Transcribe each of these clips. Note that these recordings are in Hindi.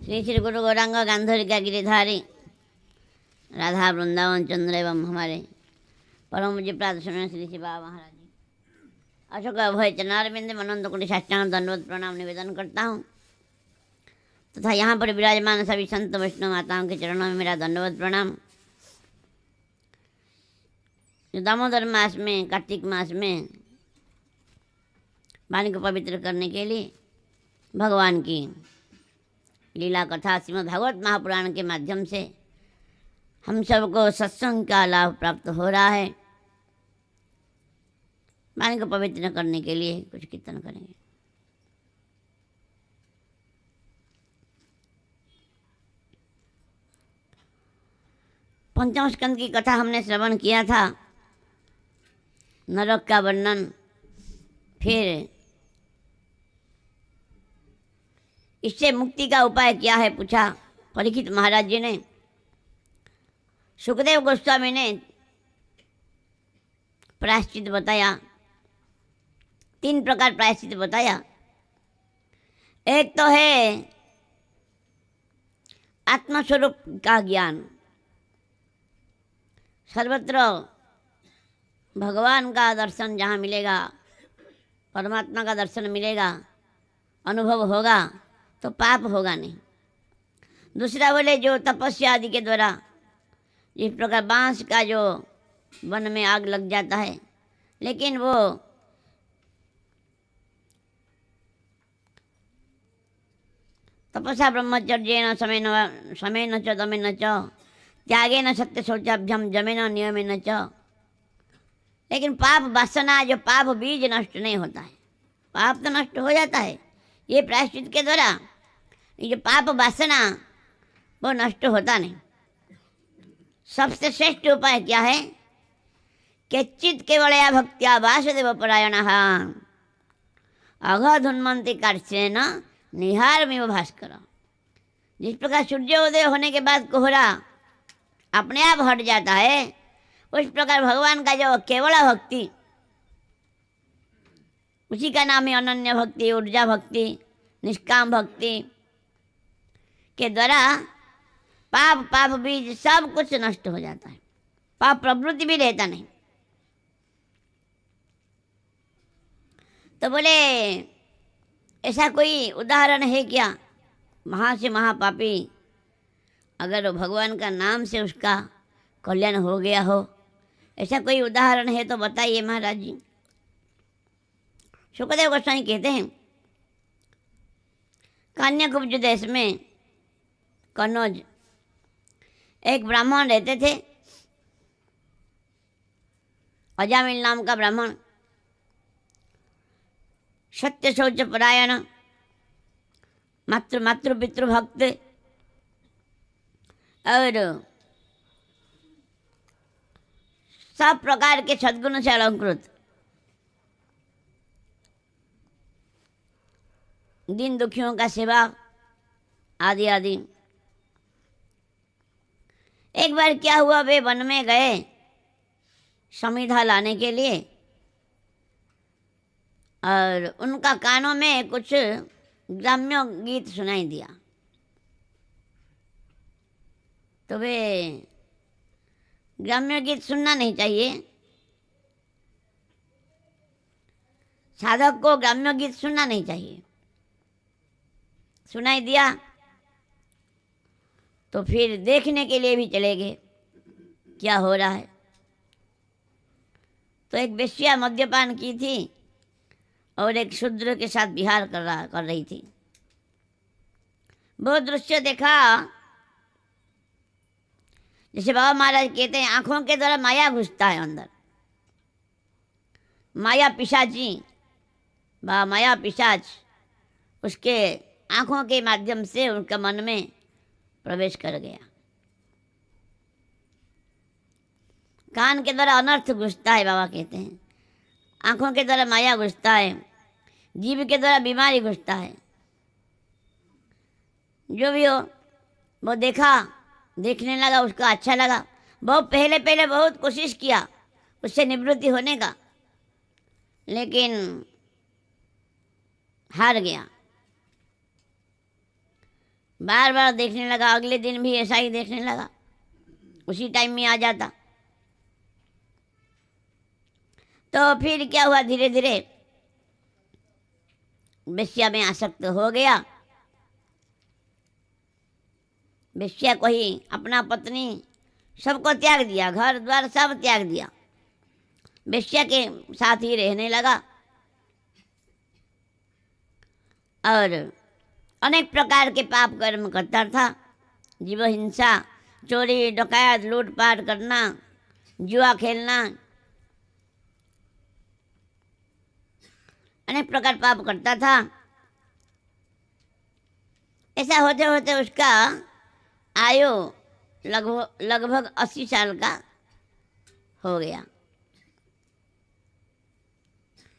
श्री श्री गुरु गौरांग गांधर्विका गिरिधारी राधा वृंदावन चंद्र एवं हमारे परम पूज्य प्रातः श्री श्री बाबा महाराज जी अशोक अभय चरणारविंद मनंत कोटि साष्टांग दंडवत प्रणाम निवेदन करता हूँ तथा यहाँ पर विराजमान सभी संत वैष्णव माताओं के चरणों में मेरा दंडवत प्रणाम। दामोदर मास में, कार्तिक मास में वाणी को पवित्र करने के लिए भगवान की लीला कथा श्रीमद् भागवत महापुराण के माध्यम से हम सबको सत्संग का लाभ प्राप्त हो रहा है। वाणी को पवित्र करने के लिए कुछ कीर्तन करेंगे। पंचम स्कंद की कथा हमने श्रवण किया था, नरक का वर्णन, फिर इससे मुक्ति का उपाय क्या है पूछा परीक्षित महाराज जी ने। सुखदेव गोस्वामी ने प्रायश्चित बताया, 3 प्रकार प्रायश्चित बताया। एक तो है आत्मस्वरूप का ज्ञान, सर्वत्र भगवान का दर्शन जहाँ मिलेगा, परमात्मा का दर्शन मिलेगा, अनुभव होगा तो पाप होगा नहीं। दूसरा बोले जो तपस्या आदि के द्वारा जिस प्रकार बांस का जो वन में आग लग जाता है लेकिन वो तपसा ब्रह्मचर्य समेन च दमेन च त्यागे न सत्य शौचाभ्यम जमेन नियमेन च, लेकिन पाप वासना जो पाप बीज नष्ट नहीं होता है। पाप तो नष्ट हो जाता है ये प्रायश्चित के द्वारा, ये जो पाप वासना वो नष्ट होता नहीं। सबसे श्रेष्ठ उपाय क्या है? केचित केवलया भक्त्या वासुदेव परायण अघधुन्मंति कार्चेन निहारमिव भास्कर। जिस प्रकार सूर्योदय होने के बाद कोहरा अपने आप हट जाता है, उस प्रकार भगवान का जो केवला भक्ति, उसी का नाम है अनन्य भक्ति, ऊर्जा भक्ति, निष्काम भक्ति के द्वारा पाप बीज सब कुछ नष्ट हो जाता है, पाप प्रवृत्ति भी रहता नहीं। तो बोले ऐसा कोई उदाहरण है क्या? महा से महापापी अगर भगवान का नाम से उसका कल्याण हो गया हो, ऐसा कोई उदाहरण है तो बताइए महाराज जी। सुखदेव गोस्वामी कहते हैं कान्याकुब्ज देश में कन्नौज एक ब्राह्मण रहते थे, अजामिल नाम का ब्राह्मण, सत्य शौच परायण, मातृ पितृ भक्त और सब प्रकार के सद्गुण से अलंकृत, दीन दुखियों का सेवा आदि आदि। एक बार क्या हुआ, वे वन में गए समिधा लाने के लिए और उनका कानों में कुछ ग्राम्य गीत सुनाई दिया। तो वे ग्राम्य गीत सुनना नहीं चाहिए, साधक को ग्राम्य गीत सुनना नहीं चाहिए। सुनाई दिया तो फिर देखने के लिए भी चले गए क्या हो रहा है। तो एक वेश्या मद्यपान की थी और एक शूद्र के साथ विहार कर रही थी। वो दृश्य देखा, जैसे बाबा महाराज कहते हैं आंखों के द्वारा माया घुसता है अंदर, माया पिशाची, माया पिशाच उसके आंखों के माध्यम से उनका मन में प्रवेश कर गया। कान के द्वारा अनर्थ घुसता है, बाबा कहते हैं आंखों के द्वारा माया घुसता है, जीभ के द्वारा बीमारी घुसता है। जो भी हो वो देखा, देखने लगा, उसको अच्छा लगा। बहुत पहले बहुत कोशिश किया उससे निवृत्ति होने का, लेकिन हार गया। बार बार देखने लगा, अगले दिन भी ऐसा ही देखने लगा, उसी टाइम में आ जाता। तो फिर क्या हुआ, धीरे धीरे वेश्या में आसक्त हो गया। वेश्या को ही अपना पत्नी सबको त्याग दिया, घर द्वार सब त्याग दिया, वेश्या के साथ ही रहने लगा। और अनेक प्रकार के पाप कर्म करता था, जीव हिंसा, चोरी डकैत, लूटपाट करना, जुआ खेलना, अनेक प्रकार पाप करता था। ऐसा होते होते उसका आयु लगभग 80 साल का हो गया।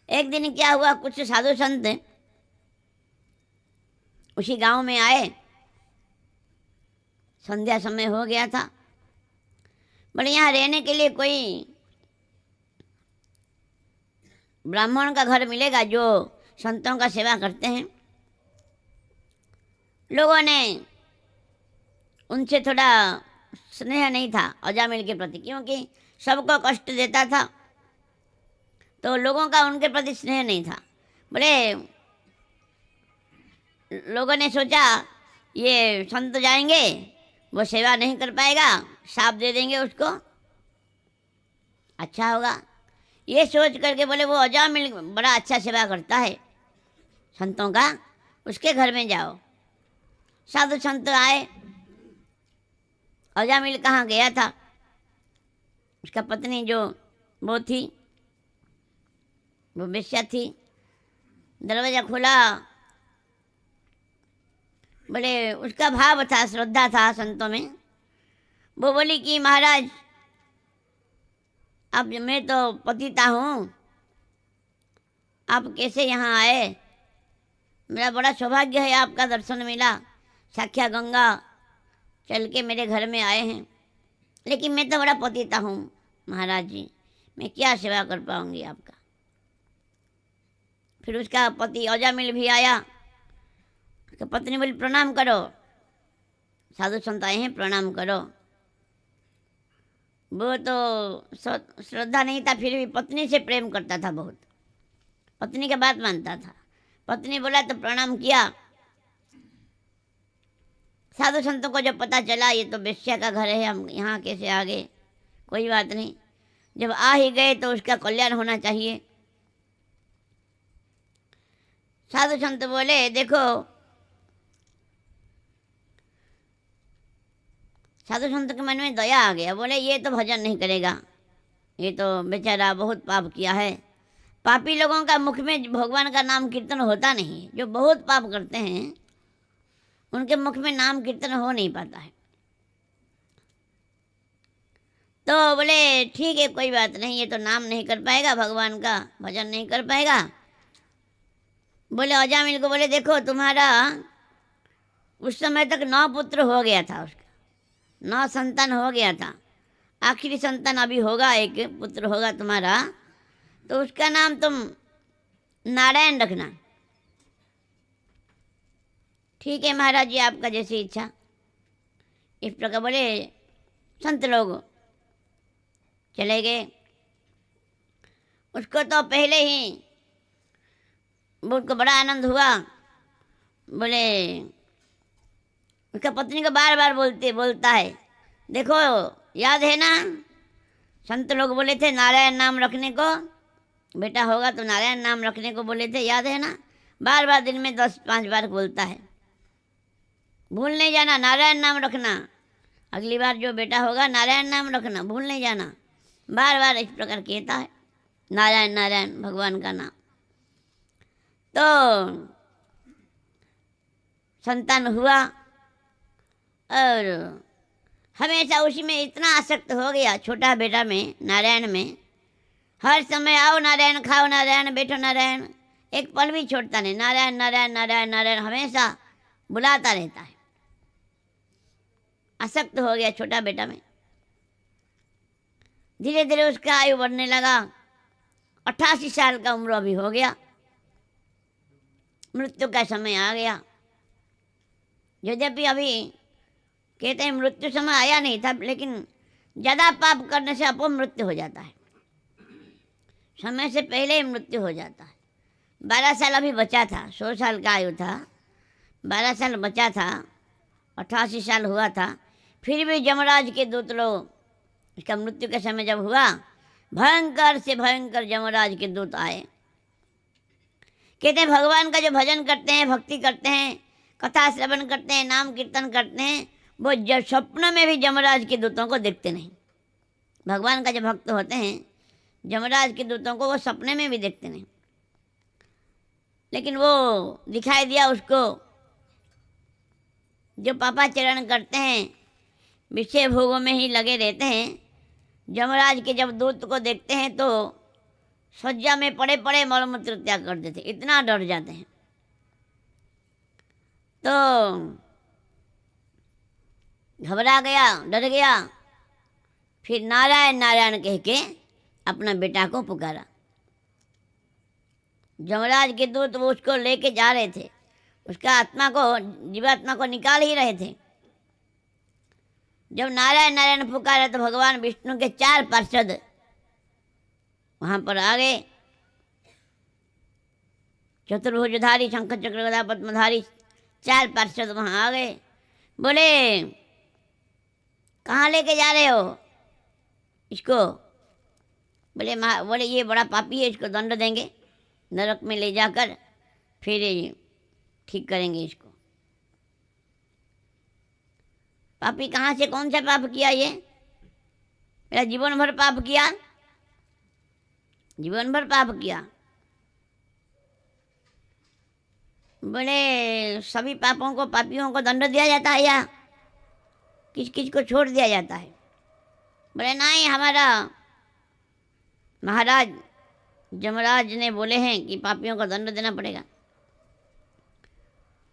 एक दिन क्या हुआ, कुछ साधु संत उसी गांव में आए, संध्या समय हो गया था। बोले यहाँ रहने के लिए कोई ब्राह्मण का घर मिलेगा जो संतों का सेवा करते हैं। लोगों ने उनसे थोड़ा स्नेह नहीं था अजामिल के प्रति, क्योंकि सबको कष्ट देता था, तो लोगों का उनके प्रति स्नेह नहीं था। बोले लोगों ने सोचा ये संत जाएंगे, वो सेवा नहीं कर पाएगा, शाप दे देंगे उसको, अच्छा होगा। ये सोच करके बोले वो अजामिल बड़ा अच्छा सेवा करता है संतों का, उसके घर में जाओ। साधु संत आए। अजामिल कहाँ गया था, उसका पत्नी जो वो थी, वो वेश्या थी। दरवाज़ा खुला, बोले उसका भाव था, श्रद्धा था संतों में। वो बोली कि महाराज अब मैं तो पतिता हूँ, आप कैसे यहाँ आए, मेरा बड़ा सौभाग्य है आपका दर्शन मिला, साक्षात गंगा चल के मेरे घर में आए हैं, लेकिन मैं तो बड़ा पतिता हूँ महाराज जी, मैं क्या सेवा कर पाऊँगी आपका। फिर उसका पति अजामिल भी आया, उसका पत्नी बोली प्रणाम करो, साधु संत आए हैं प्रणाम करो। वो तो श्रद्धा नहीं था, फिर भी पत्नी से प्रेम करता था बहुत, पत्नी की बात मानता था। पत्नी बोला तो प्रणाम किया। साधु संतों को जब पता चला ये तो वेश्या का घर है, हम यहाँ कैसे आ गए, कोई बात नहीं, जब आ ही गए तो उसका कल्याण होना चाहिए। साधु संत बोले देखो, साधु संत के मन में दया आ गया, बोले ये तो भजन नहीं करेगा, ये तो बेचारा बहुत पाप किया है। पापी लोगों का मुख में भगवान का नाम कीर्तन होता नहीं है, जो बहुत पाप करते हैं उनके मुख में नाम कीर्तन हो नहीं पाता है। तो बोले ठीक है कोई बात नहीं, ये तो नाम नहीं कर पाएगा, भगवान का भजन नहीं कर पाएगा। बोले अजामिल को बोले देखो तुम्हारा उस समय तक 9 पुत्र हो गया था, उसका 9 संतान हो गया था, आखिरी संतान अभी होगा, एक पुत्र होगा तुम्हारा, तो उसका नाम तुम नारायण रखना। ठीक है महाराज जी आपका जैसी इच्छा। इस प्रकार बोले संत लोग चले गए। उसको तो पहले ही उसको बड़ा आनंद हुआ। बोले उसका पत्नी को बार बार बोलता है देखो याद है ना, संत लोग बोले थे नारायण नाम रखने को, बेटा होगा तो नारायण नाम रखने को बोले थे, याद है ना। बार बार दिन में 10-5 बार बोलता है, भूल नहीं जाना, नारायण नाम रखना, अगली बार जो बेटा होगा नारायण नाम रखना, भूल नहीं जाना। बार बार इस प्रकार कहता है नारायण नारायण भगवान का नाम। तो संतान हुआ और हमेशा उसी में इतना आसक्त हो गया, छोटा बेटा में, नारायण में। हर समय आओ नारायण, खाओ नारायण, बैठो नारायण, एक पल भी छोड़ता नहीं, नारायण नारायण नारायण नारायण हमेशा बुलाता रहता है। आसक्त हो गया छोटा बेटा में। धीरे धीरे उसका आयु बढ़ने लगा, 88 साल का उम्र अभी हो गया, मृत्यु का समय आ गया। यद्यपि अभी कहते हैं मृत्यु समय आया नहीं था, लेकिन ज़्यादा पाप करने से अपमृत्यु हो जाता है, समय से पहले ही मृत्यु हो जाता है। 12 साल अभी बचा था, 100 साल का आयु था, 12 साल बचा था, 88 साल हुआ था, फिर भी यमराज के दूत लोग, इसका मृत्यु के समय जब हुआ, भयंकर से भयंकर यमराज के दूत आए। कहते हैं भगवान का जो भजन करते हैं, भक्ति करते हैं, कथा श्रवण करते हैं, नाम कीर्तन करते हैं, वो जब स्वप्न में भी यमराज के दूतों को देखते नहीं। भगवान का जो भक्त होते हैं, यमराज के दूतों को वो सपने में भी देखते नहीं, लेकिन वो दिखाई दिया उसको। जो पापाचरण करते हैं, विषय भोगों में ही लगे रहते हैं, यमराज के जब दूत को देखते हैं तो शज्या में पड़े पड़े मलमूत्र त्याग कर देते, इतना डर जाते हैं। तो घबरा गया, डर गया, फिर नारायण नारायण कह के अपना बेटा को पुकारा। यमराज के दूत वो उसको लेके जा रहे थे, उसका आत्मा को, जीवात्मा को निकाल ही रहे थे। जब नारायण नारायण पुकारा तो भगवान विष्णु के 4 पार्षद वहाँ पर आ गए। चतुर्भुजधारी, शंख चक्र गदा पद्मधारी 4 पार्षद वहाँ आ गए। बोले कहाँ लेके जा रहे हो इसको? बोले ये बड़ा पापी है, इसको दंड देंगे, नरक में ले जाकर फिर ठीक करेंगे इसको। पापी कहाँ से, कौन सा पाप किया ये? मेरा जीवन भर पाप किया, जीवन भर पाप किया। बोले सभी पापों को, पापियों को दंड दिया जाता है या किस किस को छोड़ दिया जाता है? बोले नहीं, हमारा महाराज यमराज ने बोले हैं कि पापियों को दंड देना पड़ेगा।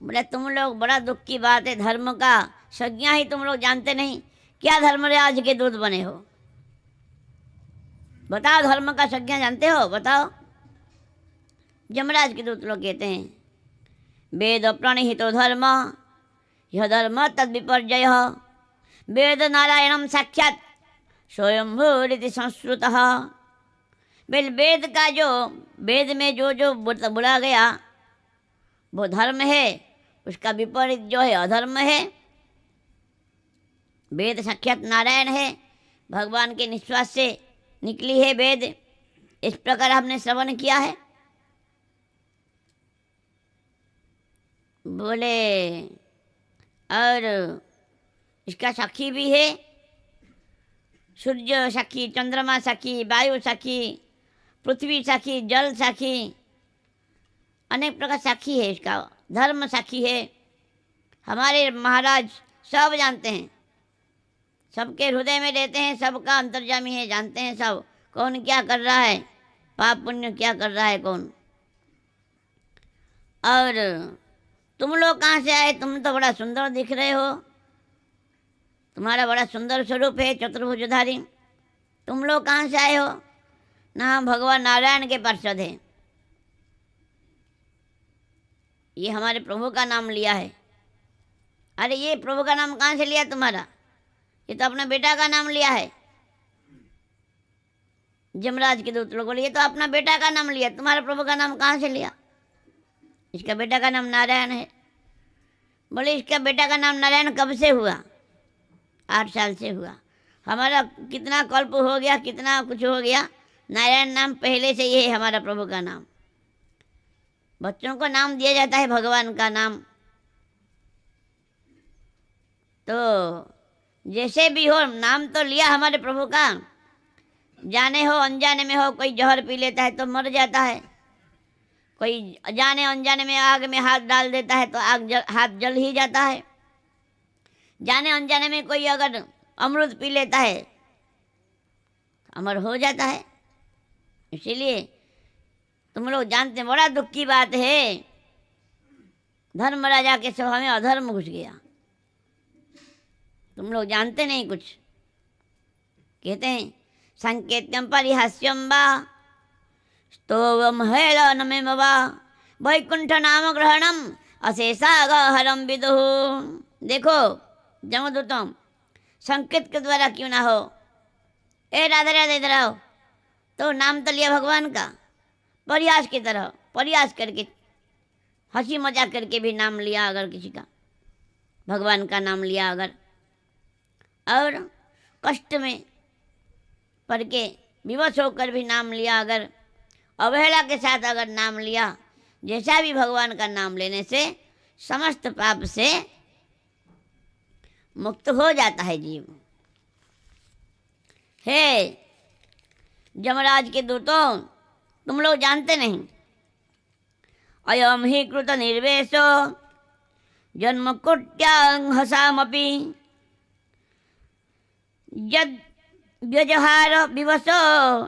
बोले तुम लोग, बड़ा दुख की बात है, धर्म का संज्ञा ही तुम लोग जानते नहीं, क्या धर्मराज के दूत बने हो? बताओ, धर्म का संज्ञा जानते हो? बताओ। यमराज के दूत लोग कहते हैं वेद प्रणिहितो धर्म, यह धर्म तद विपर्जय, वेद नारायणम साक्षात स्वयंभूरिति संस्कृतः। वेद का जो, वेद में जो जो बोला गया वो धर्म है, उसका विपरीत जो है अधर्म है। वेद साक्षात नारायण है, भगवान के निश्वास से निकली है वेद, इस प्रकार हमने श्रवण किया है। बोले और इसका साक्षी भी है, सूर्य साक्षी, चंद्रमा साक्षी, वायु साक्षी, पृथ्वी साक्षी, जल साक्षी, अनेक प्रकार साक्षी है, इसका धर्म साक्षी है। हमारे महाराज सब जानते हैं, सबके हृदय में रहते हैं, सबका अंतर्यामी है, जानते हैं सब कौन क्या कर रहा है, पाप पुण्य क्या कर रहा है कौन। और तुम लोग कहाँ से आए? तुम तो बड़ा सुंदर दिख रहे हो, तुम्हारा बड़ा सुंदर स्वरूप है, चतुर्भुजधारी। तुम लोग कहाँ से आए हो? ना, हम भगवान नारायण के पार्षद हैं, ये हमारे प्रभु का नाम लिया है। अरे ये प्रभु का नाम कहाँ से लिया तुम्हारा? ये तो अपना बेटा का नाम लिया है। यमराज के दूत लोग बोले ये तो अपना बेटा का नाम लिया, तुम्हारा प्रभु का नाम कहाँ से लिया? इसका बेटा का नाम नारायण है। बोले इसका बेटा का नाम नारायण कब से हुआ? 8 साल से हुआ। हमारा कितना कल्प हो गया, कितना कुछ हो गया, नारायण नाम पहले से ही है हमारा प्रभु का नाम। बच्चों को नाम दिया जाता है भगवान का नाम। तो जैसे भी हो, नाम तो लिया हमारे प्रभु का, जाने हो अनजाने में हो, कोई जहर पी लेता है तो मर जाता है, कोई जाने अनजाने में आग में हाथ डाल देता है तो हाथ जल ही जाता है, जाने अनजाने में कोई अगर अमृत पी लेता है अमर हो जाता है। इसीलिए तुम लोग जानते हैं, बड़ा दुख की बात है, धर्म राजा के सभा में अधर्म घुस गया। तुम लोग जानते नहीं कुछ। कहते हैं संकेत्यम परिहास्यम वा स्तोवम हेलनमेव वा वैकुंठ नाम ग्रहणम अशेषागहरम विदुः। देखो जमदूतों, संकेत के द्वारा क्यों ना हो, ए राधे राधे इधर आओ, तो नाम तो लिया भगवान का, प्रयास की तरह प्रयास करके हंसी मजाक करके भी नाम लिया अगर किसी का, भगवान का नाम लिया अगर, और कष्ट में पड़ के विवश होकर भी नाम लिया अगर, अवहेला के साथ अगर नाम लिया, जैसा भी भगवान का नाम लेने से समस्त पाप से मुक्त हो जाता है जीव। हे यमराज के दूतों, तुम लोग जानते नहीं, अयम ही कृत निर्वेशो जन्म कोट्यां हसामपि यद व्यजहार विवशो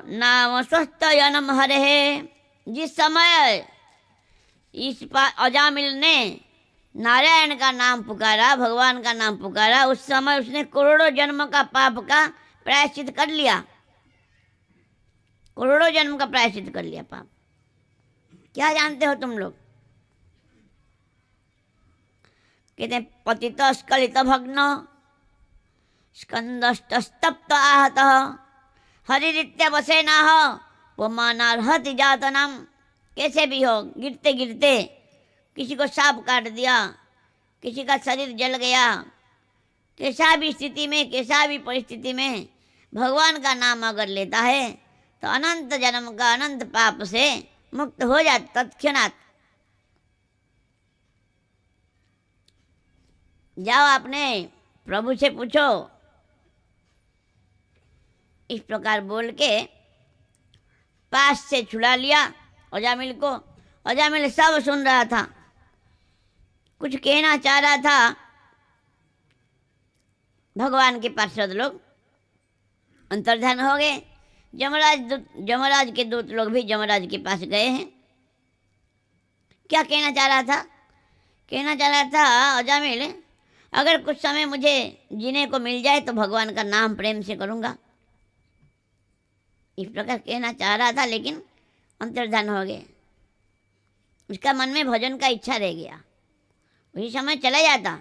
नाम स्वस्थयनम हरे। जिस समय इस अजामिल ने नारायण का नाम पुकारा, भगवान का नाम पुकारा, उस समय उसने करोड़ों जन्म का पाप का प्रायश्चित कर लिया, करोड़ों जन्म का प्रायश्चित कर लिया पाप। क्या जानते हो तुम लोग? कहते हैं पतित स्खलित भग्न स्कंदस्तप्त आहत हरिरित्य वसे नाह पुमानार्हति जातनम। कैसे भी हो, गिरते गिरते किसी को सांप काट दिया, किसी का शरीर जल गया, कैसा भी स्थिति में, कैसा भी परिस्थिति में भगवान का नाम अगर लेता है तो अनंत जन्म का अनंत पाप से मुक्त हो जाता तत्क्षणात। जाओ अपने प्रभु से पूछो। इस प्रकार बोल के पास से छुड़ा लिया अजामिल को। अजामिल सब सुन रहा था, कुछ कहना चाह रहा था। भगवान के पार्षद लोग अंतर्ध्यान हो गए। जमराज के दूत लोग भी जमराज के पास गए हैं। क्या कहना चाह रहा था? कहना चाह रहा था अजामिल, अगर कुछ समय मुझे जीने को मिल जाए तो भगवान का नाम प्रेम से करूँगा। इस प्रकार कहना चाह रहा था, लेकिन अंतर्ध्यान हो गए। उसका मन में भजन का इच्छा रह गया, उसी समय चला जाता।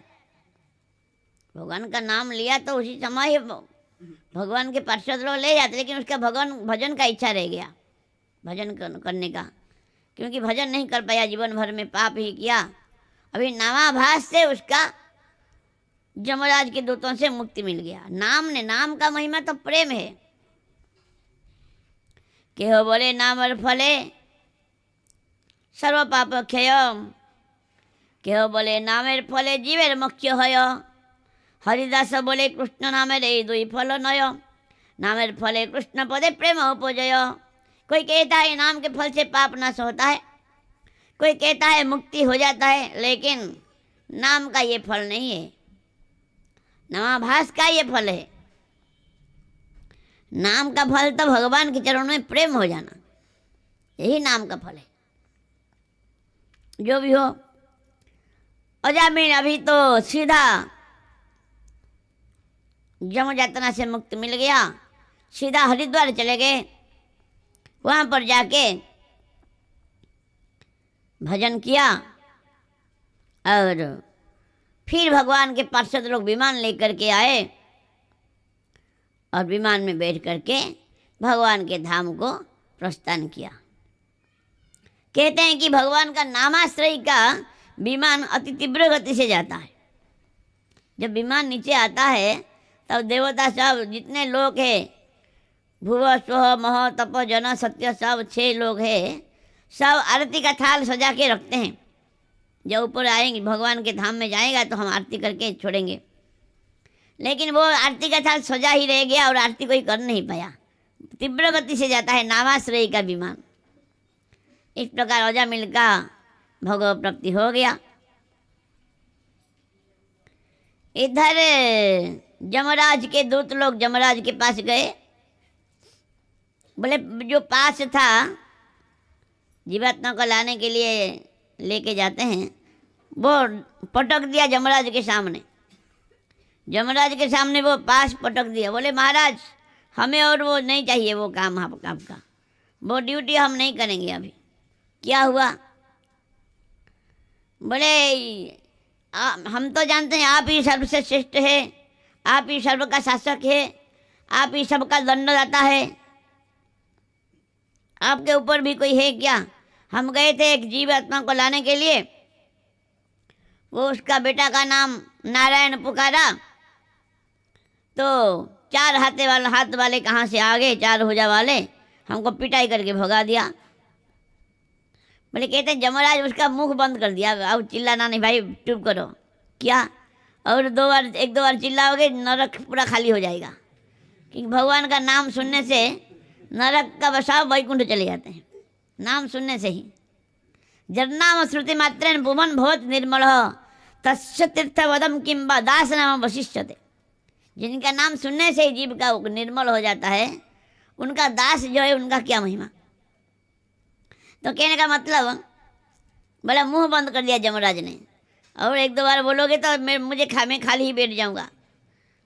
भगवान का नाम लिया तो उसी समय ही भगवान के पार्षद लोग ले जाते, लेकिन उसका भजन का इच्छा रह गया, भजन करने का। क्योंकि भजन नहीं कर पाया, जीवन भर में पाप ही किया। अभी नामाभास से उसका जमराज के दूतों से मुक्ति मिल गया। नाम का महिमा तो प्रेम है। केहो बोले नामर फले सर्व पाप क्षय, केहो बोले नामेर फले जीवेर मोक्ष হয়। हरिदास बोले कृष्ण नामेर এই দুই फल नय, नामेर फले कृष्ण पदे प्रेम उपजय। कोई कहता है नाम के फल से पाप नाश होता है, कोई कहता है मुक्ति हो जाता है, लेकिन नाम का ये फल नहीं है, नामाभास का ये फल है। नाम का फल तो भगवान के चरणों में प्रेम हो जाना, यही नाम का फल है। जो भी हो, अजामिल अभी तो सीधा जम यातना से मुक्त मिल गया, सीधा हरिद्वार चले गए। वहाँ पर जाके भजन किया और फिर भगवान के पार्षद लोग विमान लेकर के आए और विमान में बैठ करके भगवान के धाम को प्रस्थान किया। कहते हैं कि भगवान का नामाश्रय का विमान अति तीव्र गति से जाता है। जब विमान नीचे आता है तब देवता सब जितने लोग हैं, भुव स्व मह तप जन सत्य, सब 6 लोग हैं, सब आरती का थाल सजा के रखते हैं। जब ऊपर आएंगे भगवान के धाम में जाएगा तो हम आरती करके छोड़ेंगे, लेकिन वो आरती का थाल सजा ही रह गया और आरती कोई कर नहीं पाया। तीव्र गति से जाता है नामाश्रय का विमान। इस प्रकार अजामिल का भगवत प्राप्ति हो गया। इधर जमराज के दूत लोग जमराज के पास गए। बोले जो पास था जीवात्मा को लाने के लिए लेके जाते हैं, वो पटक दिया जमराज के सामने। जमराज के सामने वो पास पटक दिया। बोले महाराज हमें और वो नहीं चाहिए, वो काम आपका, वो ड्यूटी हम नहीं करेंगे अभी। क्या हुआ? बोले हम तो जानते हैं आप ही सर्वसे श्रेष्ठ है, आप ही सर्व का शासक है, आप ही सबका दंडदाता है, आपके ऊपर भी कोई है क्या? हम गए थे एक जीव आत्मा को लाने के लिए, वो उसका बेटा का नाम नारायण पुकारा, तो 4 हाथ वाले कहाँ से आ गए, 4 भुजा वाले, हमको पिटाई करके भगा दिया। बोले कहते जमराज उसका मुख बंद कर दिया, अब चिल्लाना नहीं भाई, चुप करो। क्या? और 1-2 बार चिल्लाओगे नरक पूरा खाली हो जाएगा, क्योंकि भगवान का नाम सुनने से नरक का बसाव वैकुंठ चले जाते हैं, नाम सुनने से ही। जन्नाम श्रुति मात्रेण भुवन भवत निर्मल तस्य तीर्थवदम किंबा दास नाम वशिष्यते। जिनका नाम सुनने से ही जीव का निर्मल हो जाता है, उनका दास जो है उनका क्या महिमा। तो कहने का मतलब बोला मुंह बंद कर दिया जमराज ने, और 1-2 बार बोलोगे तो मैं खाली ही बैठ जाऊंगा,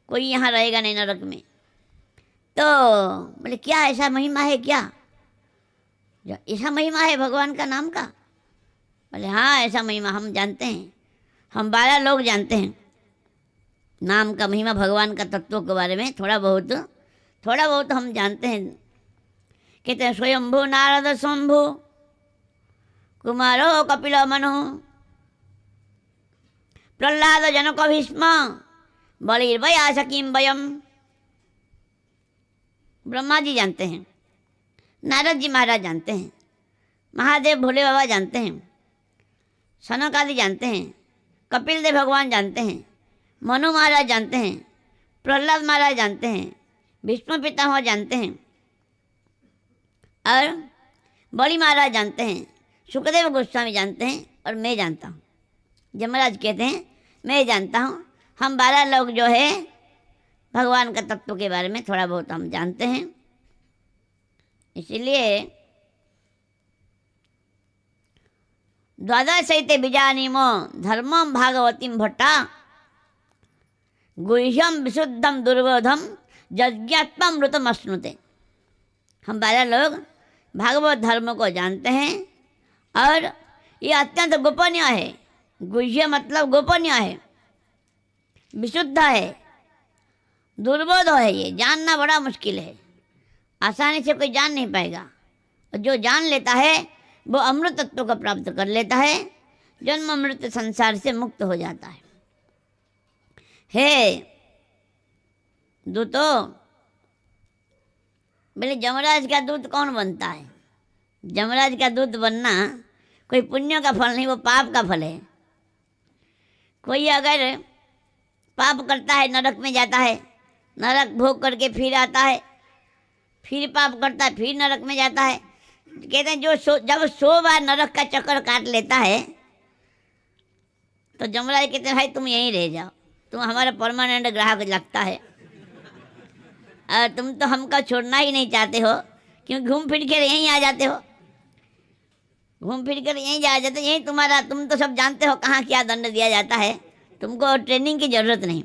कोई यहाँ रहेगा नहीं नरक में। तो बोले क्या ऐसा महिमा है क्या? ऐसा महिमा है भगवान का नाम का? बोले हाँ ऐसा महिमा हम जानते हैं, हम 12 लोग जानते हैं नाम का महिमा, भगवान का तत्वों के बारे में थोड़ा बहुत हम जानते हैं। कहते हैं स्वयंभू नारद शंभु कुमारो कपिलो मनु प्रहलाद जनक भीष्म बलिर्वया सकीम वयम। ब्रह्मा जी जानते हैं, नारद जी महाराज जानते हैं, महादेव भोले बाबा जानते हैं, सनक आदि जानते हैं, कपिल देव भगवान जानते हैं, मनु महाराज जानते हैं, प्रहलाद महाराज जानते हैं, विष्णु पितामह जानते हैं, और बलि महाराज जानते हैं, सुखदेव गोस्वामी जानते हैं, और मैं जानता हूँ। यमराज कहते हैं मैं जानता हूँ, हम 12 लोग जो है भगवान का तत्व के बारे में थोड़ा बहुत हम जानते हैं। इसलिए 12 बीजानीमो धर्मम भागवतीम भट्टा गुह्यम विशुद्धम दुर्बोधम यज्ञात्मम मृतम अश्नुते। हम 12 लोग भागवत धर्म को जानते हैं, और ये अत्यंत गोपनीय है। गुह्य मतलब गोपनीय है, विशुद्ध है, दुर्बोध है, ये जानना बड़ा मुश्किल है, आसानी से कोई जान नहीं पाएगा। और जो जान लेता है वो अमृत तत्व को प्राप्त कर लेता है, जन्म मृत्यु संसार से मुक्त हो जाता है। हे दूतों, बोले जमराज का दूत कौन बनता है? जमराज का दूत बनना कोई पुण्य का फल नहीं, वो पाप का फल है। कोई अगर पाप करता है नरक में जाता है, नरक भोग करके फिर आता है, फिर पाप करता है, फिर नरक में जाता है। कहते हैं जब 100 बार नरक का चक्कर काट लेता है तो जमराज कहते हैं भाई तुम यहीं रह जाओ, तुम हमारा परमानेंट ग्राहक लगता है, और तुम तो हमको छोड़ना ही नहीं चाहते हो, क्यों घूम फिर कर यहीं आ जाते हो, घूम फिर कर यहीं जा जाते, यहीं तुम्हारा, तुम तो सब जानते हो कहाँ क्या दंड दिया जाता है, तुमको ट्रेनिंग की जरूरत नहीं,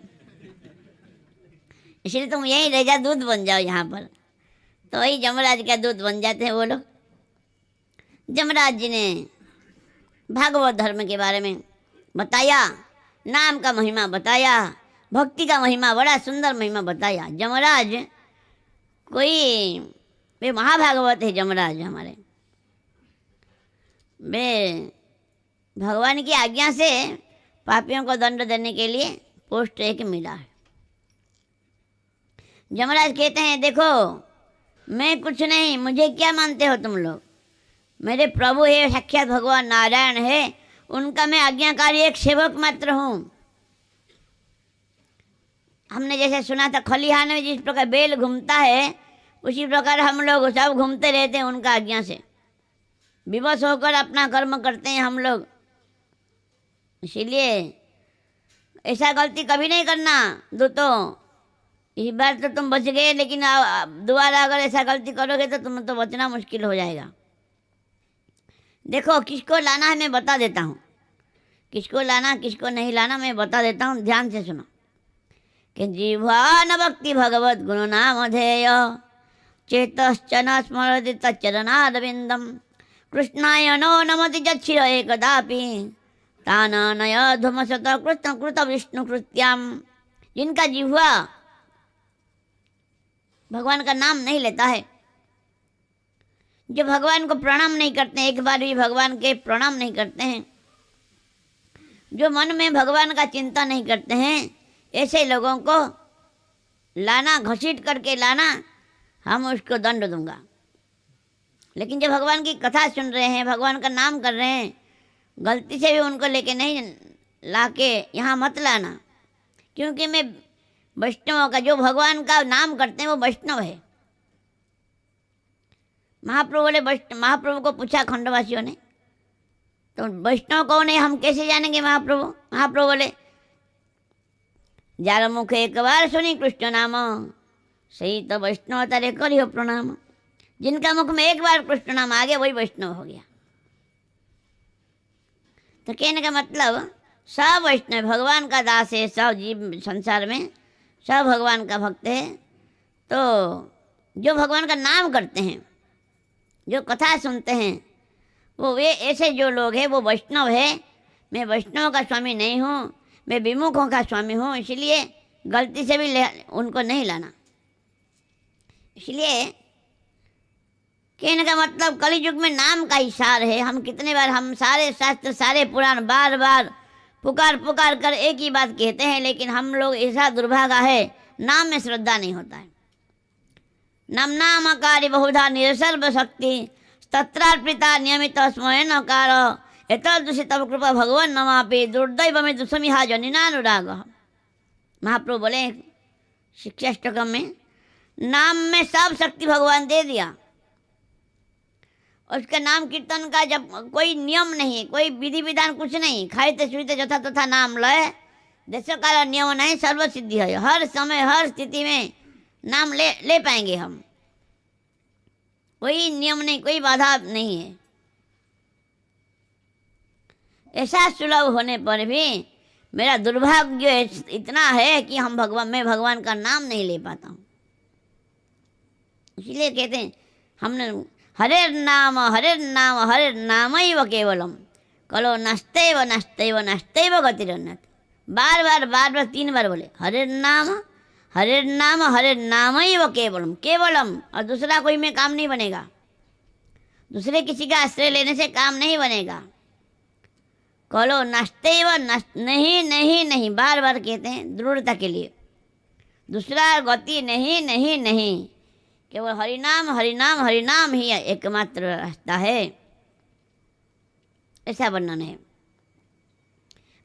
इसलिए तुम यहीं रह जाओ, दूध बन जाओ यहाँ पर। तो वही जमराज का दूध बन जाते हैं वो लोग। जमराज जी ने भागवत धर्म के बारे में बताया, नाम का महिमा बताया, भक्ति का महिमा, बड़ा सुंदर महिमा बताया। जमराज कोई वे महाभागवत है जमराज हमारे, वे भगवान की आज्ञा से पापियों को दंड देने के लिए पोस्ट एक मिला है। जमराज कहते हैं देखो मैं कुछ नहीं, मुझे क्या मानते हो तुम लोग, मेरे प्रभु है, साक्षात भगवान नारायण है, उनका मैं आज्ञाकारी एक सेवक मात्र हूँ। हमने जैसे सुना था खलिहान में जिस प्रकार बैल घूमता है, उसी प्रकार हम लोग सब घूमते रहते हैं उनका आज्ञा से, विवश होकर अपना कर्म करते हैं हम लोग। इसीलिए ऐसा गलती कभी नहीं करना दूतों, इस बार तो तुम बच गए, लेकिन दोबारा अगर ऐसा गलती करोगे तो तुम तो बचना मुश्किल हो जाएगा। देखो किसको लाना है मैं बता देता हूँ, किसको लाना किसको नहीं लाना मैं बता देता हूँ, ध्यान से सुनो। कि जीवान भक्ति भगवत गुरु नाम ध्येय चेतश्चन स्मरति तच्चरणारविंदम कृष्णाय नो नमति जच्छिर एकदापि ताननय ध्वमसत कृष्ण कृत विष्णु कृत्याम, जिनका जिह्वा भगवान का नाम नहीं लेता है, जो भगवान को प्रणाम नहीं करते हैं, एक बार भी भगवान के प्रणाम नहीं करते हैं, जो मन में भगवान का चिंता नहीं करते हैं, ऐसे लोगों को लाना, घसीट करके लाना, हम उसको दंड दूंगा। लेकिन जो भगवान की कथा सुन रहे हैं, भगवान का नाम कर रहे हैं, गलती से भी उनको लेके नहीं ला के यहाँ मत लाना, क्योंकि मैं वैष्णवों का, जो भगवान का नाम करते हैं वो वैष्णव है। महाप्रभु बोले, महाप्रभु को पूछा खंडवासियों ने, तो वैष्णव कौन है, हम कैसे जानेंगे महाप्रभु? महाप्रभु बोले, जार मुख एक बार सुनी कृष्ण नाम, सही तो वैष्णव तारे करियो प्रणाम। जिनका मुख में एक बार कृष्ण नाम आ गया वही वैष्णव हो गया। तो कहने का मतलब सब वैष्णव भगवान का दास है, सब जीव संसार में सब भगवान का भक्त है। तो जो भगवान का नाम करते हैं, जो कथा सुनते हैं, वो वे ऐसे जो लोग हैं वो वैष्णव है। मैं वैष्णव का स्वामी नहीं हूँ, मैं विमुखों का स्वामी हूँ, इसलिए गलती से भी उनको नहीं लाना। इसलिए कहने का मतलब कलि युग में नाम का ही सार है। हम कितने बार, हम सारे शास्त्र सारे पुराण बार बार पुकार पुकार कर एक ही बात कहते हैं, लेकिन हम लोग ऐसा दुर्भागा है, नाम में श्रद्धा नहीं होता है। नम नामकारी बहुधा निरसर्व शक्ति तत्रार्पिता नियमित स्मरण कार एतदृशि तब कृपा भगवान नमापि दुर्दैव में दुसमिहा जनिनानुराग। महाप्रभु बोले शिक्षाष्टकम में, नाम में सब शक्ति भगवान दे दिया। उसके नाम कीर्तन का जब कोई नियम नहीं, कोई विधि विधान कुछ नहीं, खाइते सुईते जथा तथा नाम लय, देशों का नियम नहीं, सर्व सिद्धि है। हर समय हर स्थिति में नाम ले पाएंगे हम, कोई नियम नहीं, कोई बाधा नहीं है। ऐसा सुलभ होने पर भी मेरा दुर्भाग्य इतना है कि मैं भगवान का नाम नहीं ले पाता हूँ। इसलिए कहते हैं हमने हरे नाम हरे नाम हरे नाम ही व केवलम कलो नष्टैव नष्टैव नष्टैव गतिरन्यत। बार बार 3 बार बोले हरे नाम हरे नाम ही व केवलम, केवलम, और दूसरा कोई में काम नहीं बनेगा, दूसरे किसी का आश्रय लेने से काम नहीं बनेगा। कलो नष्टैव नहीं नहीं नहीं, बार बार कहते हैं दृढ़ता के लिए, दूसरा गति नहीं नहीं नहीं, केवल हरिनाम हरिनाम हरिनाम ही एकमात्र रास्ता है। ऐसा वर्णन है।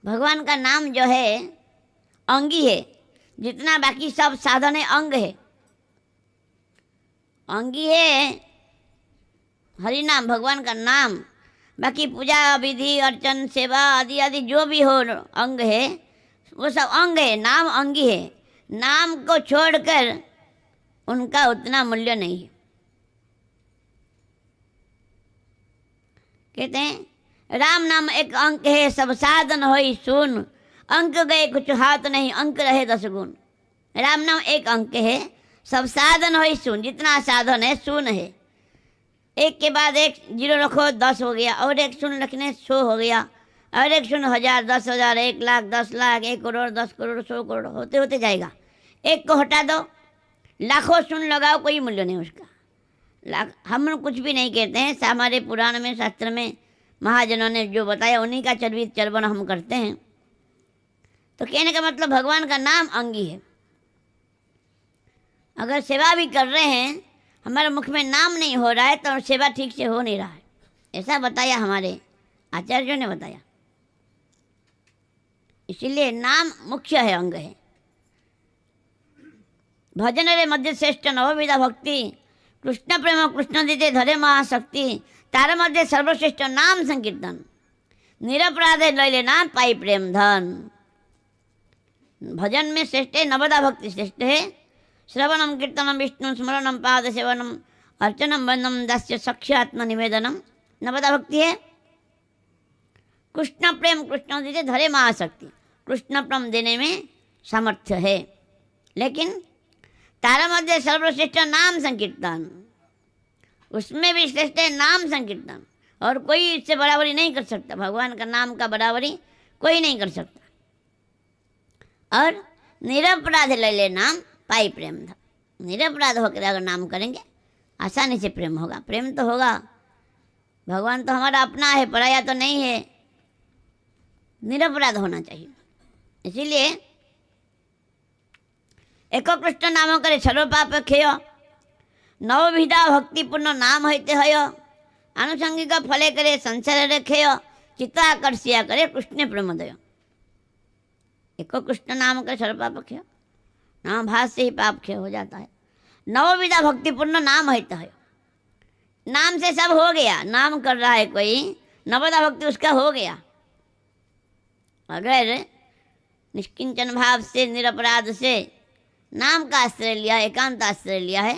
भगवान का नाम जो है अंगी है, जितना बाकी सब साधन है अंग है, अंगी है हरिनाम भगवान का नाम। बाकी पूजा विधि अर्चन सेवा आदि आदि जो भी हो अंग है, वो सब अंग है, नाम अंगी है। नाम को छोड़कर उनका उतना मूल्य नहीं है। कहते हैं राम नाम एक अंक है, सब साधन होई सुन, अंक गए कुछ हाथ नहीं, अंक रहे 10 गुण। राम नाम एक अंक है, सब साधन होई सुन, जितना साधन है शून्य है। एक के बाद एक 0 रखो 10 हो गया, और एक शून्य रखने 100 हो गया, और एक शून्य 1000 10,000 1 लाख 10 लाख 1 करोड़ 10 करोड़ 100 करोड़ होते होते जाएगा। एक को हटा दो, लाखों शून्य लगाओ, कोई मूल्य नहीं उसका। हम कुछ भी नहीं कहते हैं, हमारे पुराण में शास्त्र में महाजनों ने जो बताया उन्हीं का चर्वित चर्वण हम करते हैं। तो कहने का मतलब भगवान का नाम अंगी है। अगर सेवा भी कर रहे हैं, हमारे मुख में नाम नहीं हो रहा है तो सेवा ठीक से हो नहीं रहा है। ऐसा बताया हमारे आचार्यों ने बताया। इसीलिए नाम मुख्य है, अंग है। भजन रे मध्य श्रेष्ठ नवविधा भक्ति, कृष्ण प्रेम कृष्ण दीते धरे महाशक्ति, तार मध्य सर्वश्रेष्ठ नाम संकीर्तन, निरपराधे लैले नाथ पाई प्रेम धन। भजन में श्रेष्ठ है, नवदा भक्ति श्रेष्ठ है। श्रवणम कीर्तनम विष्णु स्मरणम पाद सेवनम अर्चनम वंदनम दास्य सख्य आत्म निवेदनम, नवदा भक्ति है। कृष्ण प्रेम कृष्ण दीते धरे महाशक्ति, कृष्ण प्रेम देने में सामर्थ्य है। लेकिन तारा मध्य सर्वश्रेष्ठ नाम संकीर्तन, उसमें भी श्रेष्ठ है नाम संकीर्तन। और कोई इससे बराबरी नहीं कर सकता, भगवान का नाम का बराबरी कोई नहीं कर सकता। और निरपराध ले ले नाम पाई प्रेम था, निरपराध होकर अगर नाम करेंगे आसानी से प्रेम होगा, प्रेम तो होगा। भगवान तो हमारा अपना है, पराया तो नहीं है, निरपराध होना चाहिए। इसीलिए एको कृष्ण नाम करे सर्व पाप खेय, नवविधा भक्तिपूर्ण नाम होते हय, आनुषंगिक फले करे संसार रेखेय, चित्ताकर्षिया करे कृष्ण प्रेमोदय। एको कृष्ण नाम करे सर्व पाप खेय, नाम भाव से ही पाप खेय हो जाता है। नवविधा भक्तिपूर्ण नाम होते है, नाम से सब हो गया, नाम कर रहा है कोई, नवविधा भक्ति उसका हो गया। अगर निष्किंचन भाव से निरपराध से नाम का आश्रय लिया, एकांत आश्रय लिया है,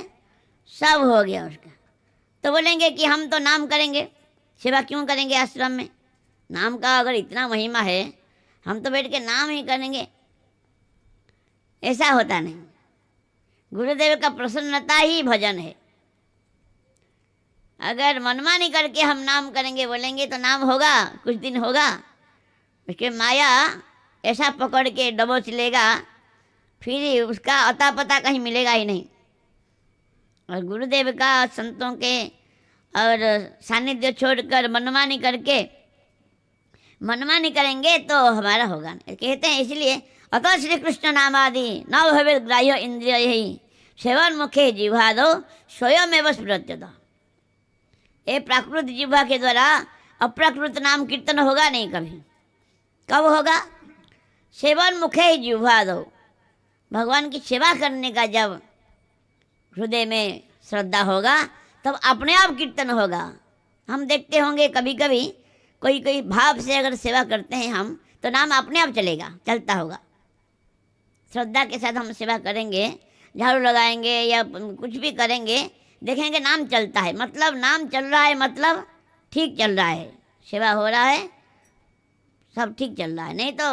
सब हो गया उसका। तो बोलेंगे कि हम तो नाम करेंगे, सेवा क्यों करेंगे आश्रम में, नाम का अगर इतना महिमा है हम तो बैठ के नाम ही करेंगे, ऐसा होता नहीं। गुरुदेव का प्रसन्नता ही भजन है। अगर मनमानी करके हम नाम करेंगे बोलेंगे तो नाम होगा, कुछ दिन होगा, उसके माया ऐसा पकड़ के दबोच लेगा, फिर उसका अता पता कहीं मिलेगा ही नहीं। और गुरुदेव का, संतों के और सानिध्य छोड़कर मनमानी करके मनमानी करेंगे तो हमारा होगा नहीं, कहते हैं। इसलिए अतः श्री कृष्ण नामादि न भवे ग्राह्य इंद्रिय ही, सेवन मुखे जिह्वादो स्वयमेव स्मृत्यत। ये प्राकृत जिह्वा के द्वारा अप्राकृत नाम कीर्तन होगा नहीं कभी। कब होगा? सेवन मुखे जिह्वादो, भगवान की सेवा करने का जब हृदय में श्रद्धा होगा तब अपने आप कीर्तन होगा। हम देखते होंगे कभी कभी कोई कोई भाव से अगर सेवा करते हैं हम, तो नाम अपने आप चलेगा, चलता होगा। श्रद्धा के साथ हम सेवा करेंगे, झाड़ू लगाएंगे या कुछ भी करेंगे, देखेंगे नाम चलता है, मतलब नाम चल रहा है, मतलब ठीक चल रहा है, सेवा हो रहा है, सब ठीक चल रहा है। नहीं तो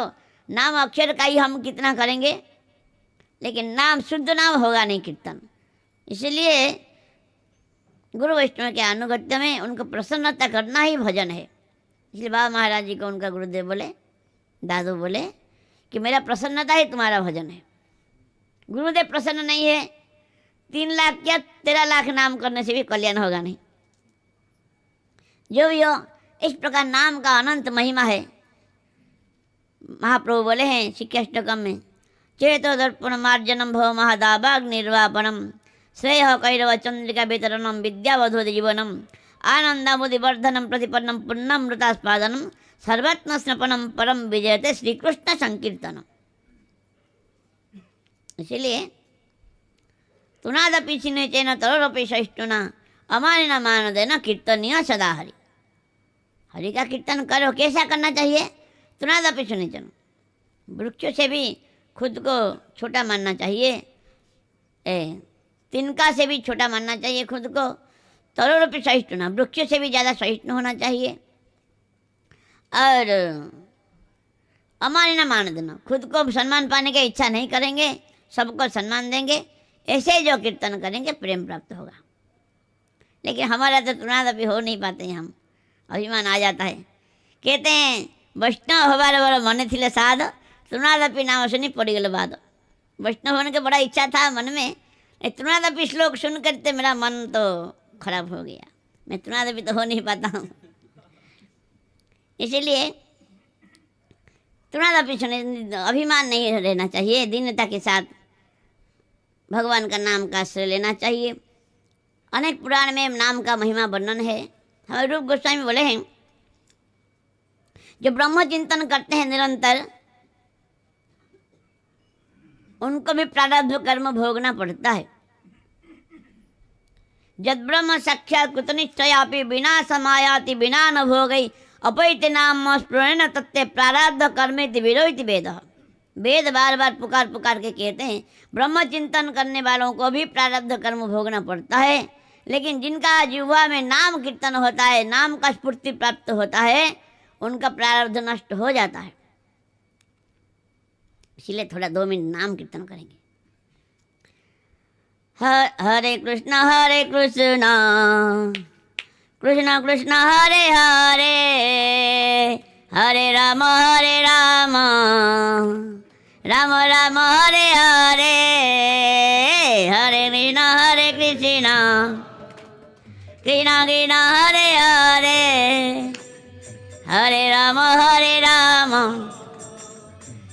नाम अक्षर का ही हम कितना करेंगे, लेकिन नाम शुद्ध नाम होगा नहीं कीर्तन। इसलिए गुरु वैष्णव के अनुगत्य में उनको प्रसन्नता करना ही भजन है। इसलिए बाबा महाराज जी को उनका गुरुदेव बोले, दादू बोले कि मेरा प्रसन्नता ही तुम्हारा भजन है। गुरुदेव प्रसन्न नहीं है, 3 लाख या 13 लाख नाम करने से भी कल्याण होगा नहीं। जो भी हो, इस प्रकार नाम का अनंत महिमा है। महाप्रभु बोले हैं शिक्षाष्टकम में, चेतो दर्पण मार्जनम भव महादाबाग निर्वापनम, श्रेय कैरव चंद्रिका वितरणम, विद्यावधोद जीवनम, आनंदामुदिवर्धनम, प्रतिपन्नम पुण्यमृतास्पादनम, सर्वात्म स्नपनम परम विजयते श्री कृष्ण संकीर्तनम। इसीलिए तुनादपि चिन्हचेन तरोरपि सहिष्णुना, अमानिना मानदेन कीर्तनीय सदा हरि। हरि का कीर्तन करो, कैसा करना चाहिए? तुनादपि चिन्हचेन, वृक्षों से भी खुद को छोटा मानना चाहिए, तिनका से भी छोटा मानना चाहिए खुद को, तरोरपि सहिष्णुना, वृक्षों से भी ज़्यादा सहिष्णु होना चाहिए। और अमानिना मानदेन, खुद को सम्मान पाने की इच्छा नहीं करेंगे, सबको सम्मान देंगे। ऐसे जो कीर्तन करेंगे प्रेम प्राप्त होगा। लेकिन हमारा तो तुनादपि हो नहीं पाते हैं, हम अभिमान आ जाता है। कहते हैं वैष्णव हमारे बड़ा मन थिले साध, तुनादपि नाम सुनी पड़ी गल बाद। वैष्णव होने की बड़ा इच्छा था मन में, तुनादपि श्लोक सुन करते मेरा मन तो खराब हो गया, मैं तुनादपि तो हो नहीं पाता हूँ। इसीलिए तुनादपि सुने, अभिमान नहीं रहना चाहिए, दीनता के साथ भगवान का नाम का आश्रय लेना चाहिए। अनेक पुराण में नाम का महिमा वर्णन है। हमारे रूप गोस्वामी बोले हैं, जो ब्रह्म चिंतन करते हैं निरंतर, उनको भी प्रारब्ध कर्म भोगना पड़ता है। जद ब्रह्म साक्षात कुतनिष्ठयापि बिना समायाति बिना न भोगई, अपैति नाम स्फुरण तत्ते प्रारब्ध कर्मेति विरोहित वेद। वेद बार बार पुकार पुकार के कहते हैं ब्रह्म चिंतन करने वालों को भी प्रारब्ध कर्म भोगना पड़ता है, लेकिन जिनका जिह्वा में नाम कीर्तन होता है, नाम का स्फूर्ति प्राप्त होता है, उनका प्रारब्ध नष्ट हो जाता है। इसलिए थोड़ा 2 मिनट नाम कीर्तन करेंगे। हरे कृष्ण कृष्ण कृष्ण हरे हरे हरे राम राम राम हरे हरे हरे कृष्ण कृष्ण कृष्ण हरे हरे हरे राम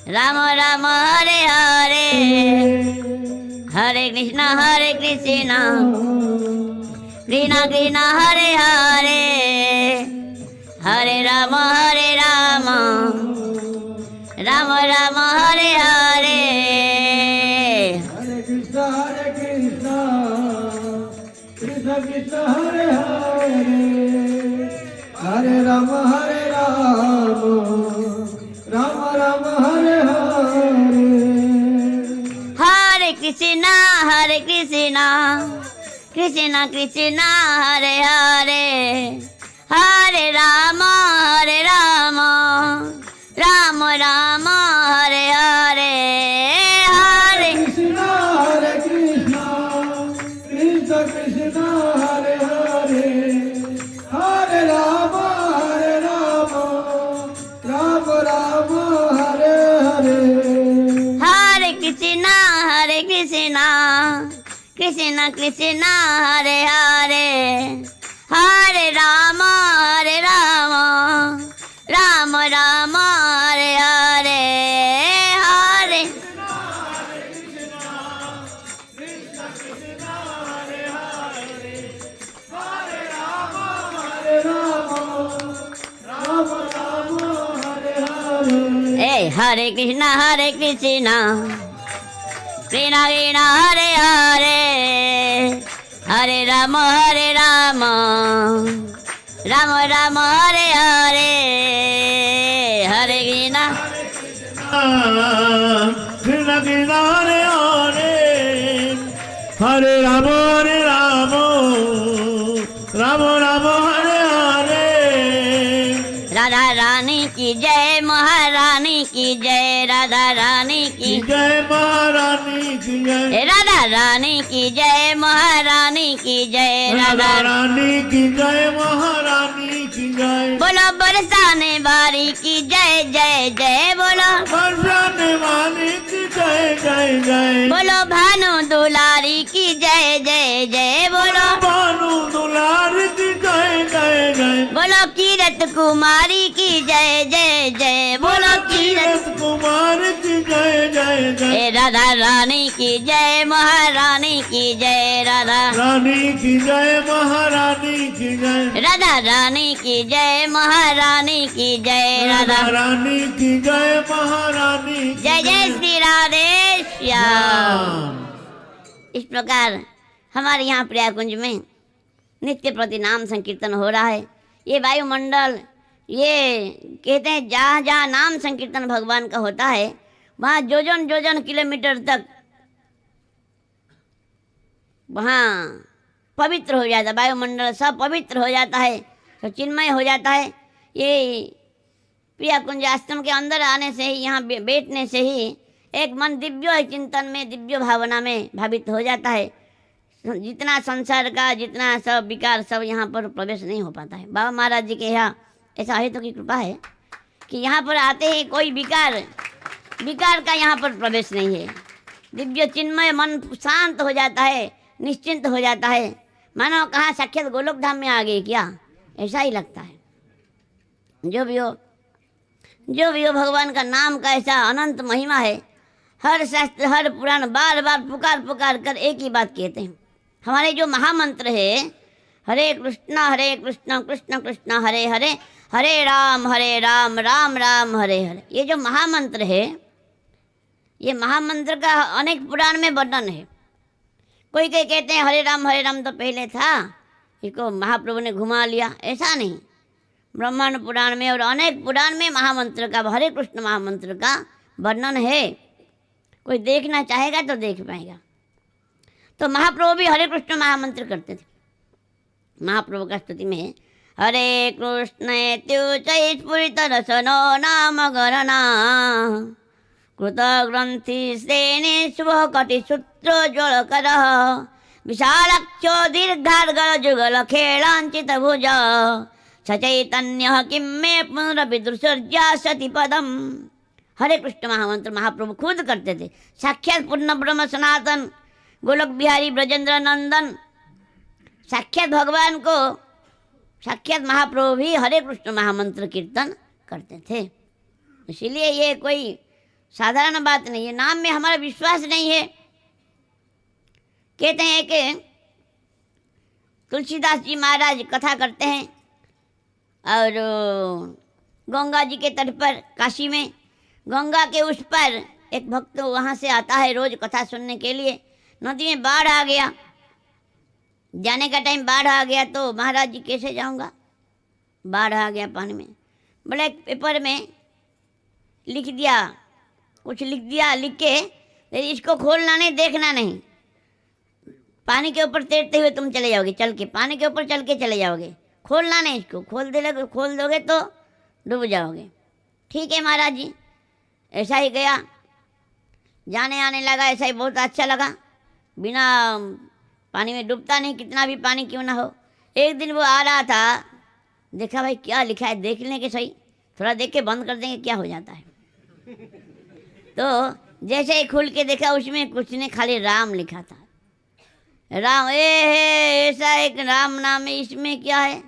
राम राम हरे हरे हरे कृष्ण कृष्ण कृष्ण हरे हरे हरे राम राम राम हरे हरे हरे कृष्ण कृष्ण कृष्ण हरे हरे हरे राम राम राम हरे हरे हरे कृष्ण कृष्ण कृष्ण हरे हरे हरे राम राम राम हरे हरे हरे कृष्ण कृष्ण कृष्ण हरे हरे हरे राम राम राम हरे हरे हरे कृष्ण कृष्ण कृष्ण हरे हरे हरे राम राम राम हरे हरे हरे हरे कृष्ण कृष्ण कृष्ण हरे हरे हरे राम राम राम हरे हरे हरे कृष्ण कृष्ण कृष्ण हरे हरे हरे राम राम राम हरे हरे राधा रानी की जय महारानी की जय राधा रानी की जय महारानी की जय राधा रानी की जय महारानी की जय राधा रानी की जय महारानी की जय बोलो बरसाने वाली की जय जय जय बोलो बरसाने वाली की जय जय जय बोलो भानु दुलारी की जय जय जय बोलो भानु दुलार की जय जय जय बोलो कीरत कुमारी की जय जय जय बोलो कीरत कुमार की जय जय जय राधा रानी की जय महारानी की जय राधा रानी की जय महारानी की जय राधा रानी की जय महारानी की जय राधा रानी की जय महारानी जय जय श्री राधे श्याम। इस प्रकार हमारे यहाँ प्रयागकुंज में नित्य प्रति नाम संकीर्तन हो रहा है। ये वायुमंडल ये कहते हैं जहाँ जहाँ नाम संकीर्तन भगवान का होता है वहाँ जोजन किलोमीटर तक वहाँ पवित्र हो जाता है, वायुमंडल सब पवित्र हो जाता है, तो चिन्मय हो जाता है। ये प्रयागकुंज आश्रम के अंदर आने से ही यहाँ बैठने से ही एक मन दिव्य चिंतन में दिव्य भावना में भावित हो जाता है। जितना संसार का जितना सब विकार सब यहाँ पर प्रवेश नहीं हो पाता है। बाबा महाराज जी के यहाँ ऐसा है तो की कृपा है कि यहाँ पर आते ही कोई विकार का यहाँ पर प्रवेश नहीं है। दिव्य चिन्मय मन शांत हो जाता है, निश्चिंत हो जाता है, मानो कहाँ साक्षात गोलोक धाम में आ गए क्या, ऐसा ही लगता है। जो भी हो भगवान का नाम का ऐसा अनंत महिमा है। हर शास्त्र हर पुराण बार बार पुकार कर एक ही बात कहते हैं। हमारे जो महामंत्र है हरे कृष्ण कृष्ण कृष्ण हरे हरे हरे राम राम राम हरे हरे, ये जो महामंत्र है ये महामंत्र का अनेक पुराण में वर्णन है। कोई कहते हैं हरे राम तो पहले था, इसको महाप्रभु ने घुमा लिया, ऐसा नहीं। ब्रह्मांड पुराण में और अनेक पुराण में महामंत्र का हरे कृष्ण महामंत्र का वर्णन है। कोई देखना चाहेगा तो देख पाएगा। तो महाप्रभु भी हरे कृष्ण महामंत्र करते थे। महाप्रभु का स्तुति में हरे कृष्ण स्फुरित रसनो नाम गणना कृत ग्रंथि श्रेणी शुभ कटि सूत्र ज्वल कर विशालक्षो दीर्घार्गल जुगल खेलांचित भुज सचैतन्य किम में पुनरपि दुर्सर्जा सती पदम। हरे कृष्ण महामंत्र महाप्रभु खुद करते थे। साक्षात पूर्ण ब्रह्म सनातन गोलोक बिहारी ब्रजेंद्र नंदन साक्षात भगवान को साक्षात महाप्रभु भी हरे कृष्ण महामंत्र कीर्तन करते थे। इसीलिए ये कोई साधारण बात नहीं है। नाम में हमारा विश्वास नहीं है। कहते हैं कि तुलसीदास जी महाराज कथा करते हैं और गंगा जी के तट पर काशी में गंगा के उस पर एक भक्त वहाँ से आता है रोज कथा सुनने के लिए। नदी में बाढ़ आ गया, जाने का टाइम बाढ़ आ गया तो महाराज जी कैसे जाऊँगा, बाढ़ आ गया पानी में। बोले एक पेपर में लिख दिया, कुछ लिख दिया, लिख के इसको खोलना नहीं, देखना नहीं, पानी के ऊपर तैरते हुए तुम चले जाओगे, चल के पानी के ऊपर चल के चले जाओगे, खोलना नहीं, इसको खोल दोगे तो डूब जाओगे। ठीक है महाराज जी, ऐसा ही गया, जाने आने लगा, ऐसा ही बहुत अच्छा लगा, बिना पानी में डूबता नहीं, कितना भी पानी क्यों ना हो। एक दिन वो आ रहा था, देखा भाई क्या लिखा है, देख लें कि सही, थोड़ा देख के बंद कर देंगे क्या हो जाता है। तो जैसे ही खुल के देखा उसमें कुछ ने खाली राम लिखा था। राम ऐसा एक राम नाम है, इसमें क्या है।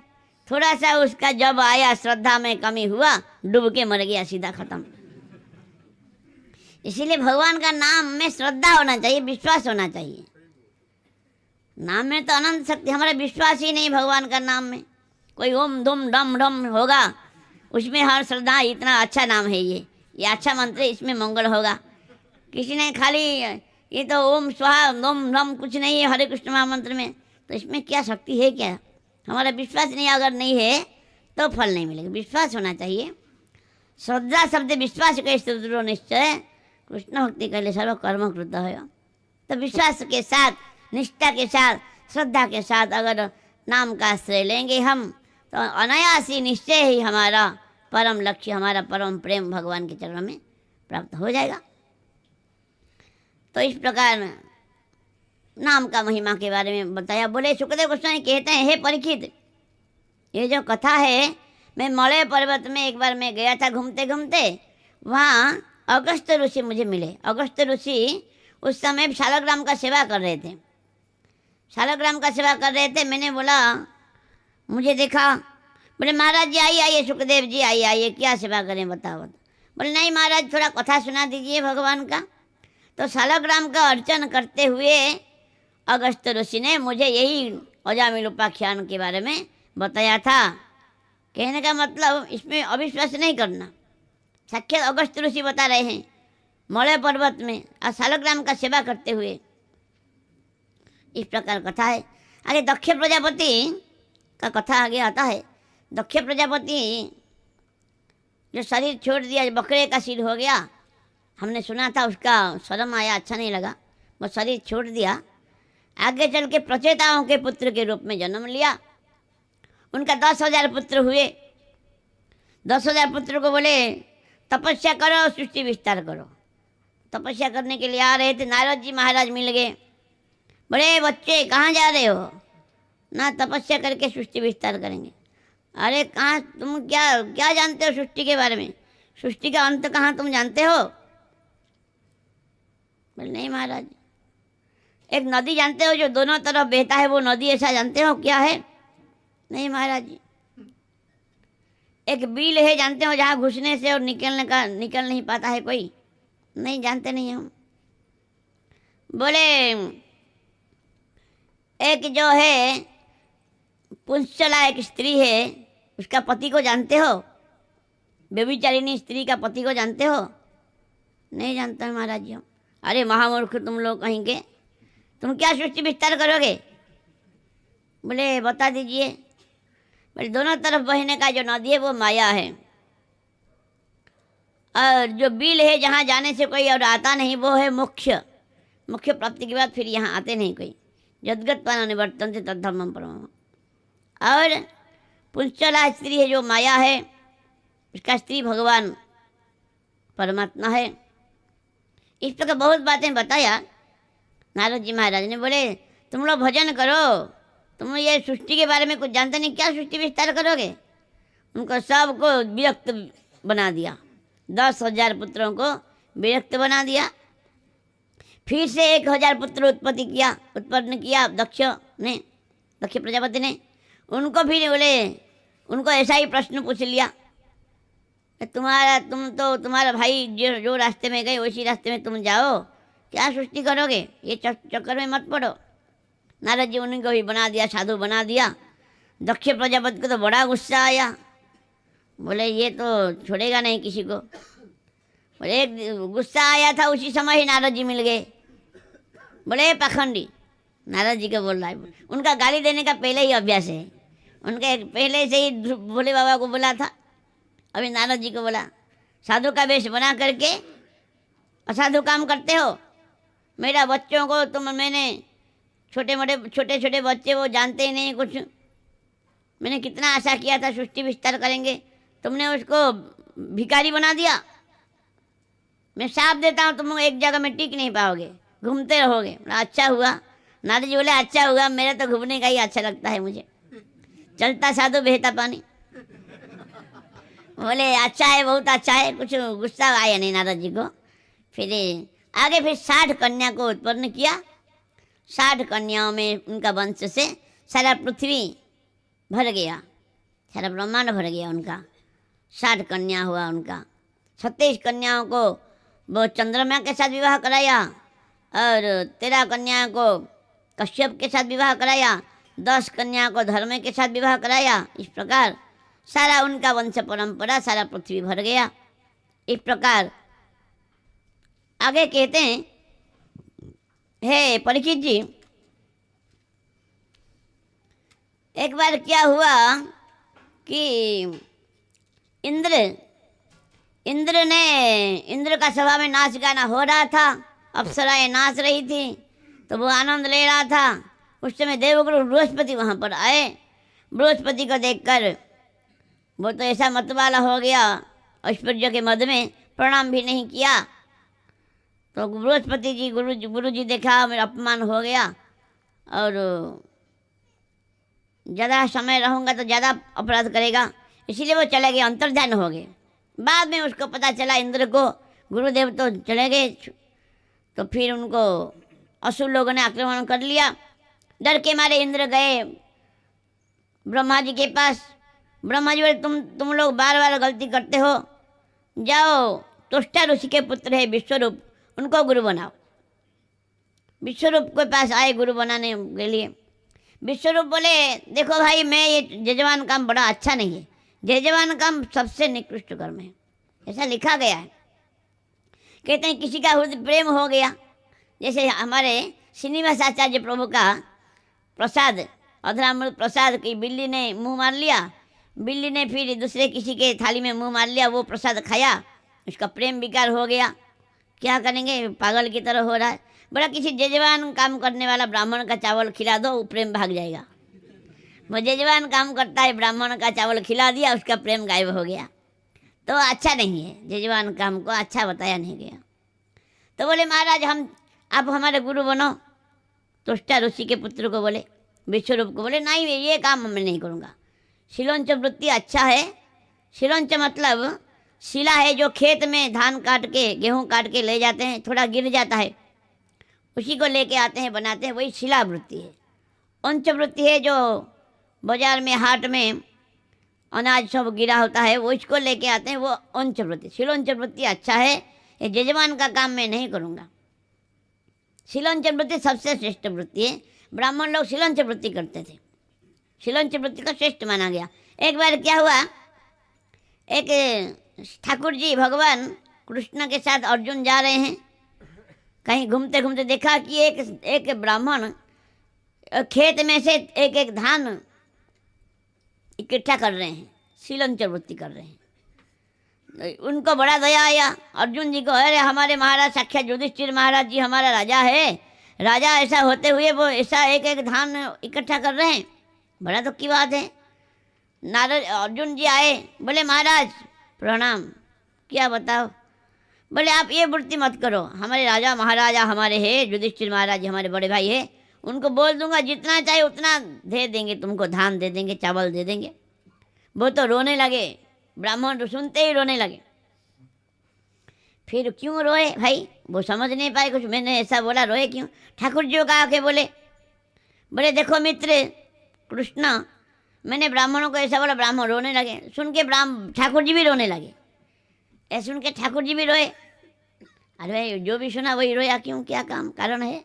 थोड़ा सा उसका जब आया श्रद्धा में कमी हुआ, डूब के मर गया, सीधा खत्म। इसीलिए भगवान का नाम में श्रद्धा होना चाहिए, विश्वास होना चाहिए। नाम में तो अनंत शक्ति, हमारा विश्वास ही नहीं भगवान का नाम में। कोई ओम धुम डम डम होगा, उसमें हर श्रद्धा, इतना अच्छा नाम है ये अच्छा मंत्र है, इसमें मंगल होगा। किसी ने खाली ये तो ओम स्वाहा ओम नम कुछ नहीं है हरे कृष्ण महामंत्र में, तो इसमें क्या शक्ति है क्या। हमारा विश्वास नहीं, अगर नहीं है तो फल नहीं मिलेगा। विश्वास होना चाहिए। श्रद्धा शब्द विश्वास के स्त्रो निश्चय कृष्ण भक्ति के लिए सर्व कर्म कृत है। तो विश्वास के साथ, निष्ठा के साथ, श्रद्धा के साथ अगर नाम का आश्रय लेंगे हम, तो अनायास ही निश्चय ही हमारा परम लक्ष्य, हमारा परम प्रेम भगवान के चरणों में प्राप्त हो जाएगा। तो इस प्रकार नाम का महिमा के बारे में बताया। बोले सुखदेव गोस्वामी कहते हैं, हे परीक्षित, ये जो कथा है, मैं मलय पर्वत में एक बार मैं गया था घूमते घूमते, वहाँ अगस्त ऋषि मुझे मिले। अगस्त ऋषि उस समय शालग्राम का सेवा कर रहे थे, शालग्राम का सेवा कर रहे थे। मैंने बोला, मुझे देखा, बोले महाराज जी आइए आइए, सुखदेव जी आइए आइए, क्या सेवा करें बताओ। बोले नहीं महाराज, थोड़ा कथा सुना दीजिए भगवान का। तो शालग्राम का अर्चन करते हुए अगस्त ऋषि ने मुझे यही अजामिल उपाख्यान के बारे में बताया था। कहने का मतलब इसमें अविश्वास नहीं करना। साक्षात अगस्त ऋषि बता रहे हैं मलय पर्वत में और शालग्राम का सेवा करते हुए। इस प्रकार कथा है। आगे दक्ष प्रजापति का कथा आगे आता है। दक्ष प्रजापति जो शरीर छोड़ दिया, बकरे का सिर हो गया, हमने सुना था, उसका शर्म आया, अच्छा नहीं लगा, वो शरीर छोड़ दिया। आगे चल के प्रचेताओं के पुत्र के रूप में जन्म लिया। उनका 10,000 पुत्र हुए। 10,000 पुत्र को बोले तपस्या करो, सृष्टि विस्तार करो। तपस्या करने के लिए आ रहे थे, नारद जी महाराज मिल गए। बड़े बच्चे कहाँ जा रहे हो? ना तपस्या करके सृष्टि विस्तार करेंगे। अरे कहाँ, तुम क्या क्या जानते हो सृष्टि के बारे में? सृष्टि का अंत कहाँ तुम जानते हो? बोले नहीं महाराज। एक नदी जानते हो जो दोनों तरफ बहता है, वो नदी ऐसा जानते हो क्या है? नहीं महाराज जी। एक बिल है जानते हो, जहाँ घुसने से और निकल नहीं पाता है कोई? नहीं जानते नहीं हम। बोले एक जो है पुंसला एक स्त्री है, उसका पति को जानते हो? व्यभिचारिणी स्त्री का पति को जानते हो? नहीं जानता महाराज जी हम। अरे महामूर्ख तुम लोग कहेंगे, तुम क्या सृष्टि विस्तार करोगे? बोले बता दीजिए। बोले दोनों तरफ बहने का जो नदी है वो माया है, और जो बिल है जहाँ जाने से कोई और आता नहीं वो है मोक्ष। मुख्य प्राप्ति के बाद फिर यहाँ आते नहीं कोई। यद्गत पाना निवर्तन से तद्धर्मम परमम। और पुंसला स्त्री है जो माया है, उसका स्त्री भगवान परमात्मा है। इस प्रकार बहुत बातें बताया नारद जी महाराज ने। बोले तुम लोग भजन करो, तुम ये सृष्टि के बारे में कुछ जानते नहीं, क्या सृष्टि विस्तार करोगे। उनको सबको विरक्त बना दिया, 10,000 पुत्रों को विरक्त बना दिया। फिर से 1,000 पुत्र उत्पन्न किया दक्ष प्रजापति ने। उनको फिर बोले, उनको ऐसा ही प्रश्न पूछ लिया, तुम्हारा भाई जो रास्ते में गए उसी रास्ते में तुम जाओ, क्या सृष्टि करोगे, ये चक्कर में मत पड़ो। नारद जी उनको भी बना दिया, साधु बना दिया। दक्ष प्रजापति को तो बड़ा गुस्सा आया, बोले ये तो छोड़ेगा नहीं किसी को। बोले एक गुस्सा आया था, उसी समय ही नारद जी मिल गए। बोले पाखंडी, नारद जी को बोल रहा है। उनका गाली देने का पहले ही अभ्यास है, उनके पहले से ही भोले बाबा को बोला था, अभी नारद जी को बोला, साधु का वेश बना करके असाधु काम करते हो। मेरा बच्चों को मैंने छोटे छोटे बच्चे वो जानते ही नहीं कुछ, मैंने कितना आशा किया था सृष्टि विस्तार करेंगे, तुमने उसको भिखारी बना दिया। मैं साफ देता हूँ, तुम एक जगह में टिक नहीं पाओगे, घूमते रहोगे। अच्छा हुआ, नारद जी बोले अच्छा हुआ, मेरा तो घूमने का ही अच्छा लगता है मुझे, चलता साधु बहता पानी। बोले अच्छा है, बहुत अच्छा है, कुछ गुस्सा आया नहीं नारद जी को। फिर आगे 60 कन्या को उत्पन्न किया। 60 कन्याओं में उनका वंश से सारा पृथ्वी भर गया, सारा ब्रह्मांड भर गया उनका। 60 कन्या हुआ उनका। 27 कन्याओं को वो चंद्रमा के साथ विवाह कराया और 13 कन्याओं को कश्यप के साथ विवाह कराया, 10 कन्या को धर्म के साथ विवाह कराया। इस प्रकार सारा उनका वंश परंपरा सारा पृथ्वी भर गया। इस प्रकार आगे कहते हैं, हे परीक्षित जी, एक बार क्या हुआ कि इंद्र का सभा में नाच गाना हो रहा था, अप्सराएं नाच रही थी, तो वो आनंद ले रहा था। उस समय देवगुरु बृहस्पति वहाँ पर आए। बृहस्पति को देखकर वो तो ऐसा मतवाला हो गया, ऐश्वर्य के मद में प्रणाम भी नहीं किया। तो बृहस्पति जी गुरु जी देखा मेरा अपमान हो गया और ज़्यादा समय रहूँगा तो ज़्यादा अपराध करेगा, इसीलिए वो चले गए, अंतर्ध्यान हो गए। बाद में उसको पता चला इंद्र को, गुरुदेव तो चले गए, तो फिर उनको असुर लोगों ने आक्रमण कर लिया। डर के मारे इंद्र गए ब्रह्मा जी के पास। ब्रह्मा जी बोले तुम लोग बार बार गलती करते हो, जाओ तुष्टा ऋषि के पुत्र है विश्वरूप, उनको गुरु बनाओ। विश्वरूप के पास आए गुरु बनाने के लिए। विश्वरूप बोले देखो भाई, मैं ये जजमान काम बड़ा अच्छा नहीं है, जजमान काम सबसे निकृष्ट कर्म है, ऐसा लिखा गया है। कहते हैं किसी का हृदय प्रेम हो गया, जैसे हमारे श्रीनिवास आचार्य प्रभु का प्रसाद, अधरामृत प्रसाद की बिल्ली ने मुंह मार लिया, बिल्ली ने फिर दूसरे किसी के थाली में मुंह मार लिया, वो प्रसाद खाया, उसका प्रेम विकार हो गया। क्या करेंगे, पागल की तरह हो रहा है। बड़ा किसी जजवान काम करने वाला ब्राह्मण का चावल खिला दो, वो प्रेम भाग जाएगा। वो जजवान काम करता है, ब्राह्मण का चावल खिला दिया, उसका प्रेम गायब हो गया, तो अच्छा नहीं है, जजवान काम को अच्छा बताया नहीं गया। तो बोले महाराज आप हमारे गुरु बनो। तुष्टा ऋषि के पुत्र को बोले, विश्वरूप को बोले नहीं ये काम मैं नहीं करूँगा। शिलोंच वृत्ति अच्छा है, शिलोंच मतलब शिला है जो खेत में धान काट के गेहूँ काट के ले जाते हैं, थोड़ा गिर जाता है, उसी को लेके आते हैं बनाते हैं, वही शिला वृत्ति है। अंच वृत्ति है जो बाजार में हाट में अनाज सब गिरा होता है, वो इसको लेके आते हैं, वो अंच वृत्ति। शिलोंच वृत्ति अच्छा है, ये जजमान का काम मैं नहीं करूँगा। शिलोंच वृत्ति सबसे श्रेष्ठ वृत्ति है। ब्राह्मण लोग शिलोंच वृत्ति करते थे, शिलोंच वृत्ति को श्रेष्ठ माना गया। एक बार क्या हुआ, एक ठाकुर जी भगवान कृष्ण के साथ अर्जुन जा रहे हैं, कहीं घूमते घूमते देखा कि एक ब्राह्मण खेत में से एक धान इकट्ठा कर रहे हैं, शिलोंच वृत्ति कर रहे हैं। उनको बड़ा दया आया अर्जुन जी को, अरे हमारे महाराज साक्षात युधिष्ठिर महाराज जी हमारा राजा है, राजा ऐसा होते हुए वो ऐसा एक धान इकट्ठा कर रहे हैं, बड़ा दुख की बात है। नारद अर्जुन जी आए, बोले महाराज प्रणाम, क्या बताओ। बोले आप ये वृत्ति मत करो, हमारे राजा महाराजा हमारे हैं, युधिष्ठिर महाराज हमारे बड़े भाई है, उनको बोल दूंगा जितना चाहिए उतना दे देंगे, तुमको धान दे देंगे, चावल दे देंगे। वो तो रोने लगे, ब्राह्मण तो सुनते ही रोने लगे। फिर क्यों रोए भाई, वो समझ नहीं पाए कुछ, मैंने ऐसा बोला, रोए क्यों? ठाकुर जी को आके बोले देखो मित्र कृष्ण, मैंने ब्राह्मणों को ऐसा बोला, ब्राह्मण रोने लगे। सुन के ठाकुर जी भी रोने लगे। ऐसे सुन के ठाकुर जी भी रोए। अरे भाई जो भी सुना वही रोया क्यों, क्या काम कारण है?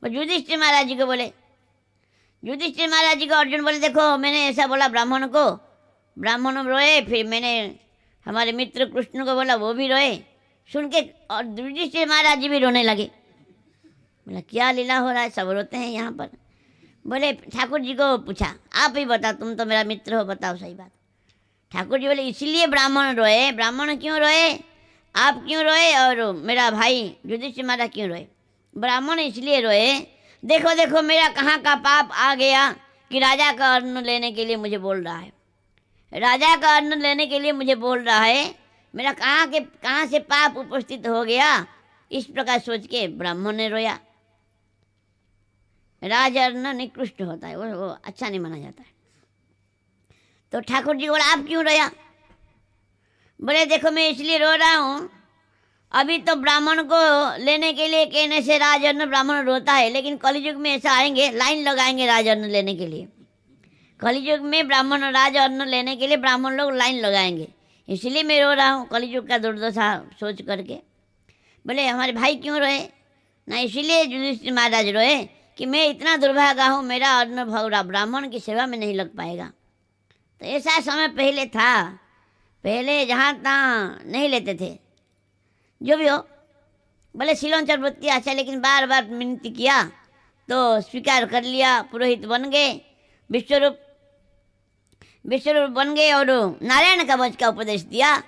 वो युधिष्ठिर महाराज जी को बोले, युधिष्ठिर महाराज जी को अर्जुन बोले देखो मैंने ऐसा बोला ब्राह्मण को, ब्राह्मण रोए। फिर मैंने हमारे मित्र कृष्ण को बोला, वो भी रोए। सुन के और युधिष्ठिर महाराज जी भी रोने लगे। बोला क्या लीला हो रहा है, सब रोते हैं यहाँ पर। बोले ठाकुर जी को पूछा, आप ही बताओ, तुम तो मेरा मित्र हो, बताओ सही बात। ठाकुर जी बोले इसलिए ब्राह्मण रोए। ब्राह्मण क्यों रोए, आप क्यों रोए और मेरा भाई युधिष्ठिर महाराज क्यों रोए? ब्राह्मण इसलिए रोए, देखो देखो मेरा कहाँ का पाप आ गया कि राजा का अन्न लेने के लिए मुझे बोल रहा है, राजा का अन्न लेने के लिए मुझे बोल रहा है, मेरा कहाँ से पाप उपस्थित हो गया। इस प्रकार सोच के ब्राह्मण ने रोया। राज अन्न निकृष्ट होता है, वो अच्छा नहीं माना जाता है। तो ठाकुर जी बोला आप क्यों रोया? बोले देखो मैं इसलिए रो रहा हूँ, अभी तो ब्राह्मण को लेने के लिए कहने से राज अन्न ब्राह्मण रोता है, लेकिन कलयुग में ऐसा आएंगे, लाइन लगाएंगे राज अन्न लेने के लिए। कलयुग में ब्राह्मण राज अन्न लेने के लिए ब्राह्मण लोग लाइन लगाएंगे, इसलिए मैं रो रहा हूँ कलयुग का दुर्दशा सोच करके। बोले हमारे भाई क्यों रोए ना? इसलिए युधिष्ठिर महाराज रोए कि मैं इतना दुर्भागा हूँ, मेरा अन्न भौरा ब्राह्मण की सेवा में नहीं लग पाएगा। तो ऐसा समय पहले था, पहले जहाँ तहाँ नहीं लेते थे, जो भी हो। बोले सिलोंचर वृत्ति अच्छा, लेकिन बार बार विनती किया तो स्वीकार कर लिया, पुरोहित बन गए, विश्वरूप बन गए और नारायण कवच का उपदेश दिया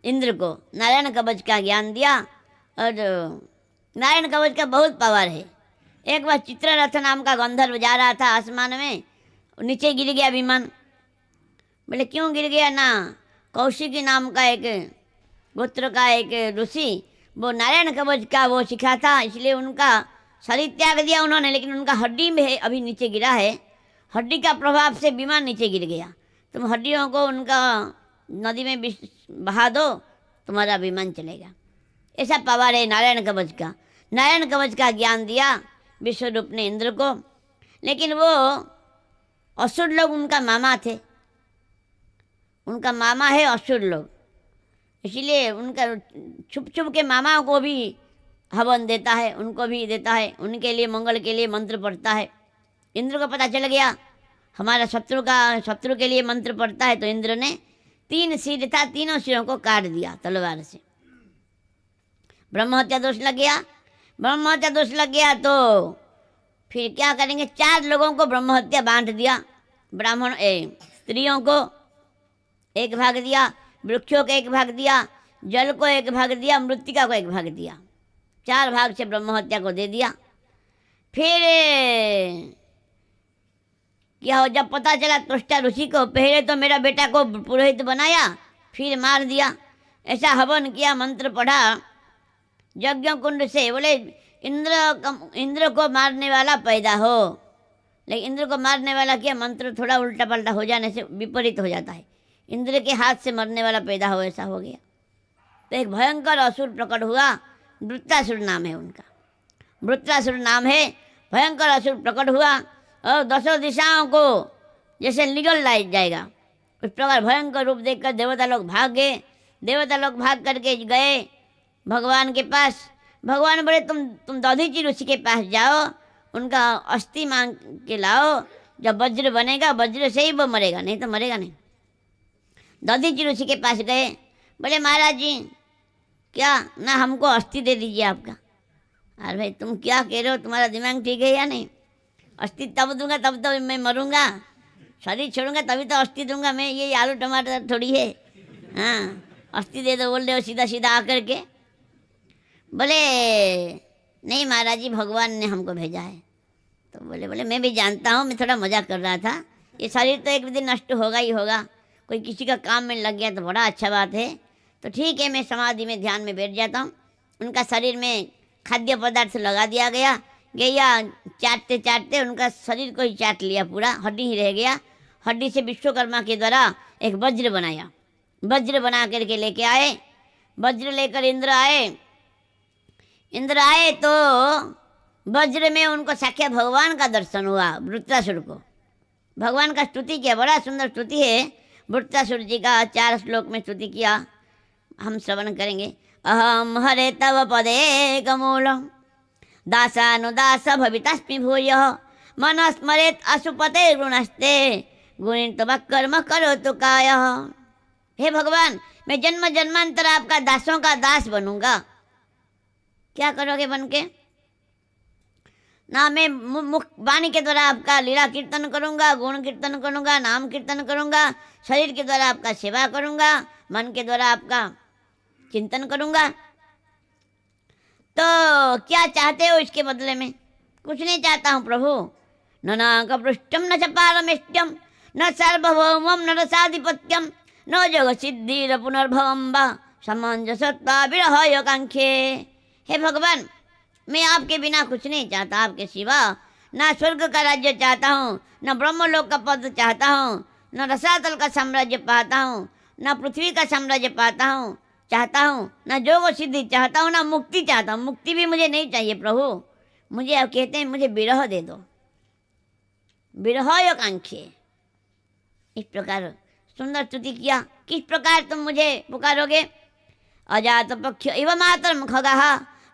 इंद्र को, नारायण कवच का ज्ञान दिया। और नारायण कवच का बहुत पावर है। एक बार चित्ररथ नाम का गंधर्व जा रहा था आसमान में, नीचे गिर गया विमान। बोले क्यों गिर गया? ना कौशिकी नाम का एक गोत्र का एक ऋषि, वो नारायण कवच का वो सिखा था, इसलिए उनका शरीर त्याग दिया उन्होंने, लेकिन उनका हड्डी में अभी नीचे गिरा है, हड्डी का प्रभाव से विमान नीचे गिर गया। तुम हड्डियों को उनका नदी में बहा दो, तुम्हारा विमान चलेगा। ऐसा पावर है नारायण कवच का। नारायण कवच का ज्ञान दिया विश्वरूप ने इंद्र को, लेकिन वो असुर लोग उनका मामा थे, उनका मामा है असुर लोग, इसीलिए उनका छुप छुप के मामा को भी हवन देता है, उनको भी देता है, उनके लिए मंगल के लिए मंत्र पढ़ता है। इंद्र को पता चल गया हमारा शत्रु के लिए मंत्र पढ़ता है, तो इंद्र ने 3 सिर था, तीनों सिरों को काट दिया तलवार से। ब्रह्म हत्या दोष लग गया। ब्रह्म हत्या दोष लग गया तो फिर क्या करेंगे? 4 लोगों को ब्रह्म हत्या बांट दिया। ब्राह्मण स्त्रियों को एक भाग दिया, वृक्षों को एक भाग दिया, जल को एक भाग दिया, मृत्तिका को एक भाग दिया। 4 भाग से ब्रह्म हत्या को दे दिया। फिर क्या हो, जब पता चला त्वष्टा ऋषि को, पहले तो मेरा बेटा को पुरोहित बनाया, फिर मार दिया। ऐसा हवन किया, मंत्र पढ़ा यज्ञ कुंड से। बोले इंद्र को मारने वाला पैदा हो, लेकिन इंद्र को मारने वाला क्या, मंत्र थोड़ा उल्टा पल्टा हो जाने से विपरीत हो जाता है। इंद्र के हाथ से मरने वाला पैदा हो, ऐसा हो गया। तो एक भयंकर असुर प्रकट हुआ, वृत्रासुर नाम है उनका, वृत्रासुर नाम है। भयंकर असुर प्रकट हुआ और 10 दिशाओं को जैसे निगल जाएगा, उस प्रकार भयंकर रूप देखकर देवता लोग भाग गए। देवता लोग भाग करके गए भगवान के पास। भगवान बोले तुम दधीचि ऋषि के पास जाओ, उनका अस्थि मांग के लाओ, जब वज्र बनेगा वज्र से ही वो मरेगा, नहीं तो मरेगा नहीं। दधीचि ऋषि के पास गए, बोले महाराज जी क्या ना हमको अस्थि दे दीजिए आपका। अरे भाई तुम क्या कह रहे हो, तुम्हारा दिमाग ठीक है या नहीं? अस्थि तब दूंगा तब तो मैं मरूंगा, शरीर छोड़ूंगा तभी तो अस्थि दूंगा मैं, ये आलू टमाटर थोड़ी है। हाँ अस्थि दे दो बोल रहे हो सीधा सीधा आकर के। बोले नहीं महाराज जी भगवान ने हमको भेजा है। तो बोले मैं भी जानता हूँ, मैं थोड़ा मजाक कर रहा था, ये शरीर तो एक दिन नष्ट होगा ही होगा, कोई किसी का काम में लग गया तो बड़ा अच्छा बात है। तो ठीक है, मैं समाधि में ध्यान में बैठ जाता हूँ। उनका शरीर में खाद्य पदार्थ लगा दिया गया, गैया चाटते चाटते उनका शरीर को ही चाट लिया, पूरा हड्डी ही रह गया। हड्डी से विश्वकर्मा के द्वारा एक वज्र बनाया, वज्र बना करके लेके आए। वज्र लेकर इंद्र आए। इंद्र आए तो वज्र में उनको साक्षात भगवान का दर्शन हुआ, वृत्रासुर को। भगवान का स्तुति किया, बड़ा सुंदर स्तुति है वृत्रासुर जी का, 4 श्लोक में स्तुति किया, हम श्रवण करेंगे। अहम हरे तव पदे कमूलम दासानुदास भवितास्मि भूयः मन स्मरेत अशुपते गुणस्ते गुणिन तव कर्म करोतु कायः। हे भगवान, मैं जन्म जन्मांतर आपका दासों का दास बनूंगा। क्या करोगे बन के? ना मैं मुख वाणी के द्वारा आपका लीला कीर्तन करूंगा, गुण कीर्तन करूंगा, नाम कीर्तन करूंगा, शरीर के द्वारा आपका सेवा करूंगा, मन के द्वारा आपका चिंतन करूंगा। तो क्या चाहते हो इसके बदले में? कुछ नहीं चाहता हूँ प्रभु। न नाकपृष्ठम न च पारमेष्टम न सार्वभौमम न रसाधिपत्यम न जग सिद्धिर पुनर्भवम वा समंजसत्वा विरह कांक्षे। हे भगवान, मैं आपके बिना कुछ नहीं चाहता, आपके सिवा। ना स्वर्ग का राज्य चाहता हूँ, न ब्रह्मलोक का पद चाहता हूँ, न रसातल का साम्राज्य पाता हूँ, न पृथ्वी का साम्राज्य पाता हूँ चाहता हूँ, न जोग सिद्धि चाहता हूँ, न मुक्ति चाहता हूँ। मुक्ति भी मुझे नहीं चाहिए प्रभु। मुझे आप कहते हैं मुझे विरह दे दो, विरह कांक्षे। इस प्रकार सुंदर स्तुति किया। किस प्रकार तुम मुझे पुकारोगे? अजात पक्ष इव मातरम खगः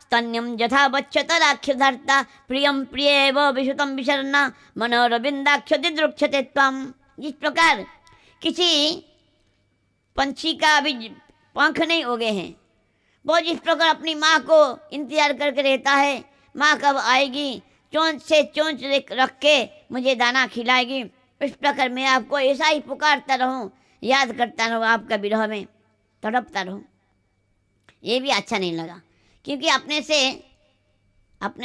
स्तन्यम यथा वक्षतराक्षधर्ता प्रियम प्रियेव विशुतम विशरणा मनोरविंदाक्ष दिदृक्षते त्वम्। जिस प्रकार किसी पंछी का अभी पंख नहीं उगे हैं, वो जिस प्रकार अपनी माँ को इंतजार करके रहता है, माँ कब आएगी, चोंच से चोंच रख के मुझे दाना खिलाएगी, इस प्रकार मैं आपको ऐसा ही पुकारता रहूं, याद करता रहूं, आपका विरह में तड़पता रहूं। ये भी अच्छा नहीं लगा, क्योंकि अपने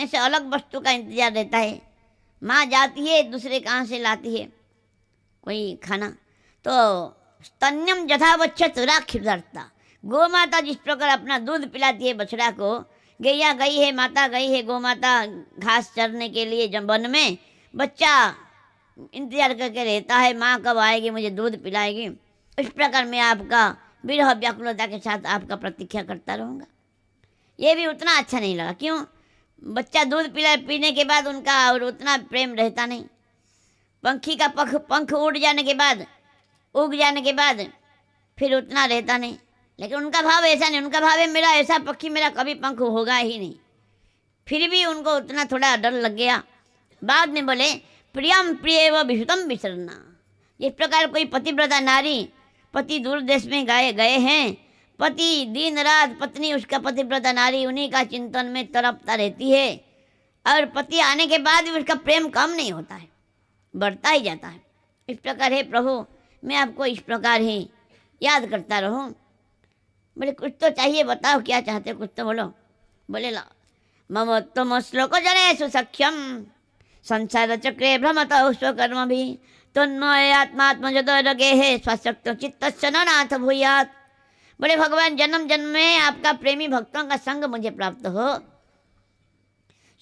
से अलग वस्तु का इंतजार रहता है। माँ जाती है, दूसरे कहाँ से लाती है कोई खाना। तो स्तन्यम यथावच्छत राक्षधर्ता, गौ माता जिस प्रकार अपना दूध पिलाती है बछड़ा को, गैया गई है, माता गई है, गौ माता घास चरने के लिए जब वन में, बच्चा इंतजार करके रहता है माँ कब आएगी मुझे दूध पिलाएगी। इस प्रकार मैं आपका विरह व्याकुलता के साथ आपका प्रतीक्षा करता रहूँगा। ये भी उतना अच्छा नहीं लगा। क्यों? बच्चा दूध पीने के बाद उनका और उतना प्रेम रहता नहीं। पंखी का पंख उड़ जाने के बाद, उग जाने के बाद फिर उतना रहता नहीं। लेकिन उनका भाव ऐसा नहीं, उनका भाव है मेरा ऐसा पक्षी मेरा कभी पंख होगा ही नहीं। फिर भी उनको उतना थोड़ा डर लग गया। बाद में बोले प्रियम प्रिय व विशुतम विसरना। इस प्रकार कोई पतिव्रता नारी, पति दूर देश में गए हैं, पति दिन रात पत्नी उसका पतिव्रता नारी उन्हीं का चिंतन में तड़पता रहती है, और पति आने के बाद भी उसका प्रेम कम नहीं होता है, बढ़ता ही जाता है। इस प्रकार है प्रभु, मैं आपको इस प्रकार ही याद करता रहूं। बोले कुछ तो चाहिए, बताओ क्या चाहते हो, कुछ तो बोलो। बोले ला मम तुम श्लोक जने सुसख्यम संसार चक्रे भ्रमत स्वकर्म भी तन्मयात्मात्मजदे है स्वशक्त चित्त नाथ भूयात। बोले भगवान, जन्म जन्म में आपका प्रेमी भक्तों का संग मुझे प्राप्त हो।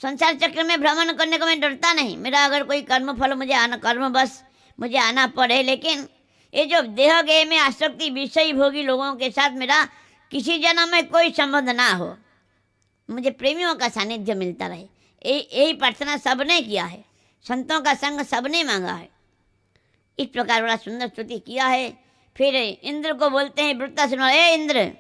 संसार चक्र में भ्रमण करने को मैं डरता नहीं। मेरा अगर कोई कर्म फल मुझे आना, कर्म बस मुझे आना पड़े, लेकिन ये जो देह गेह में आसक्ति विषयी भोगी लोगों के साथ मेरा किसी जन्म में कोई संबंध ना हो, मुझे प्रेमियों का सानिध्य मिलता रहे। यही प्रार्थना सबने किया है, संतों का संग सबने मांगा है। इस प्रकार बड़ा सुंदर स्तुति किया है। फिर इंद्र को बोलते हैं वृत्तासुर, ए इंद्र,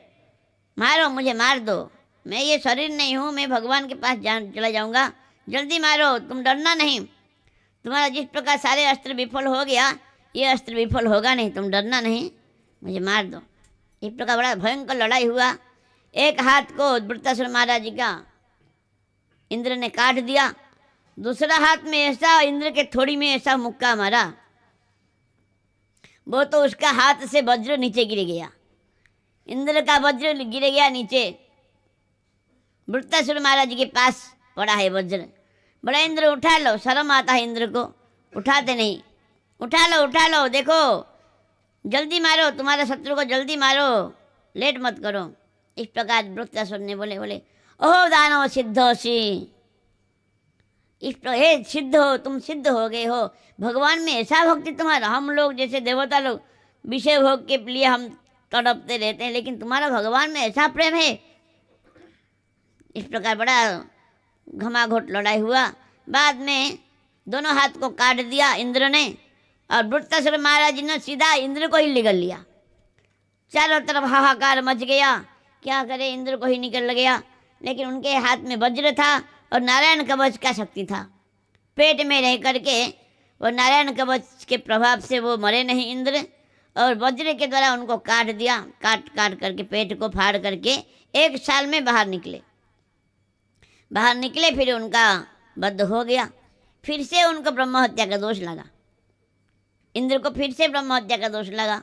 मारो, मुझे मार दो, मैं ये शरीर नहीं हूँ, मैं भगवान के पास चला जाऊँगा, जल्दी मारो, तुम डरना नहीं। तुम्हारा जिस प्रकार सारे अस्त्र विफल हो गया, ये अस्त्र विफल होगा नहीं, तुम डरना नहीं, मुझे मार दो। इस प्रकार बड़ा भयंकर लड़ाई हुआ। एक हाथ को वृत्तासुर महाराज जी का इंद्र ने काट दिया, दूसरा हाथ में ऐसा इंद्र के थोड़ी में ऐसा मुक्का मारा, वो तो उसका हाथ से वज्र नीचे गिर गया, इंद्र का वज्र गिर गया नीचे, वृत्तासुर महाराज जी के पास पड़ा है वज्र। बड़ा इंद्र उठा लो, शर्म आता है इंद्र को, उठाते नहीं। उठा लो, देखो जल्दी मारो, तुम्हारे शत्रु को जल्दी मारो, लेट मत करो। इस प्रकार वृत्तासुर ने बोले ओहो दानव सिद्धोसी, हे सिद्ध हो, तुम सिद्ध हो गए हो, भगवान में ऐसा भक्ति तुम्हारा। हम लोग जैसे देवता लोग विषय भोग के लिए हम तड़पते रहते हैं, लेकिन तुम्हारा भगवान में ऐसा प्रेम है। इस प्रकार बड़ा घमाघोट लड़ाई हुआ। बाद में दोनों हाथ को काट दिया इंद्र ने, और वृत्तासुर महाराज ने सीधा इंद्र को ही निगल लिया। चारों तरफ हाहाकार मच गया, क्या करे, इंद्र को ही निकल गया। लेकिन उनके हाथ में वज्र था और नारायण कवच का शक्ति था। पेट में रह करके वो नारायण कवच के प्रभाव से वो मरे नहीं इंद्र, और वज्र के द्वारा उनको काट दिया। काट काट करके पेट को फाड़ करके 1 साल में बाहर निकले। फिर उनका वध हो गया। फिर से उनको ब्रह्म हत्या का दोष लगा। इंद्र को फिर से ब्रह्म हत्या का दोष लगा।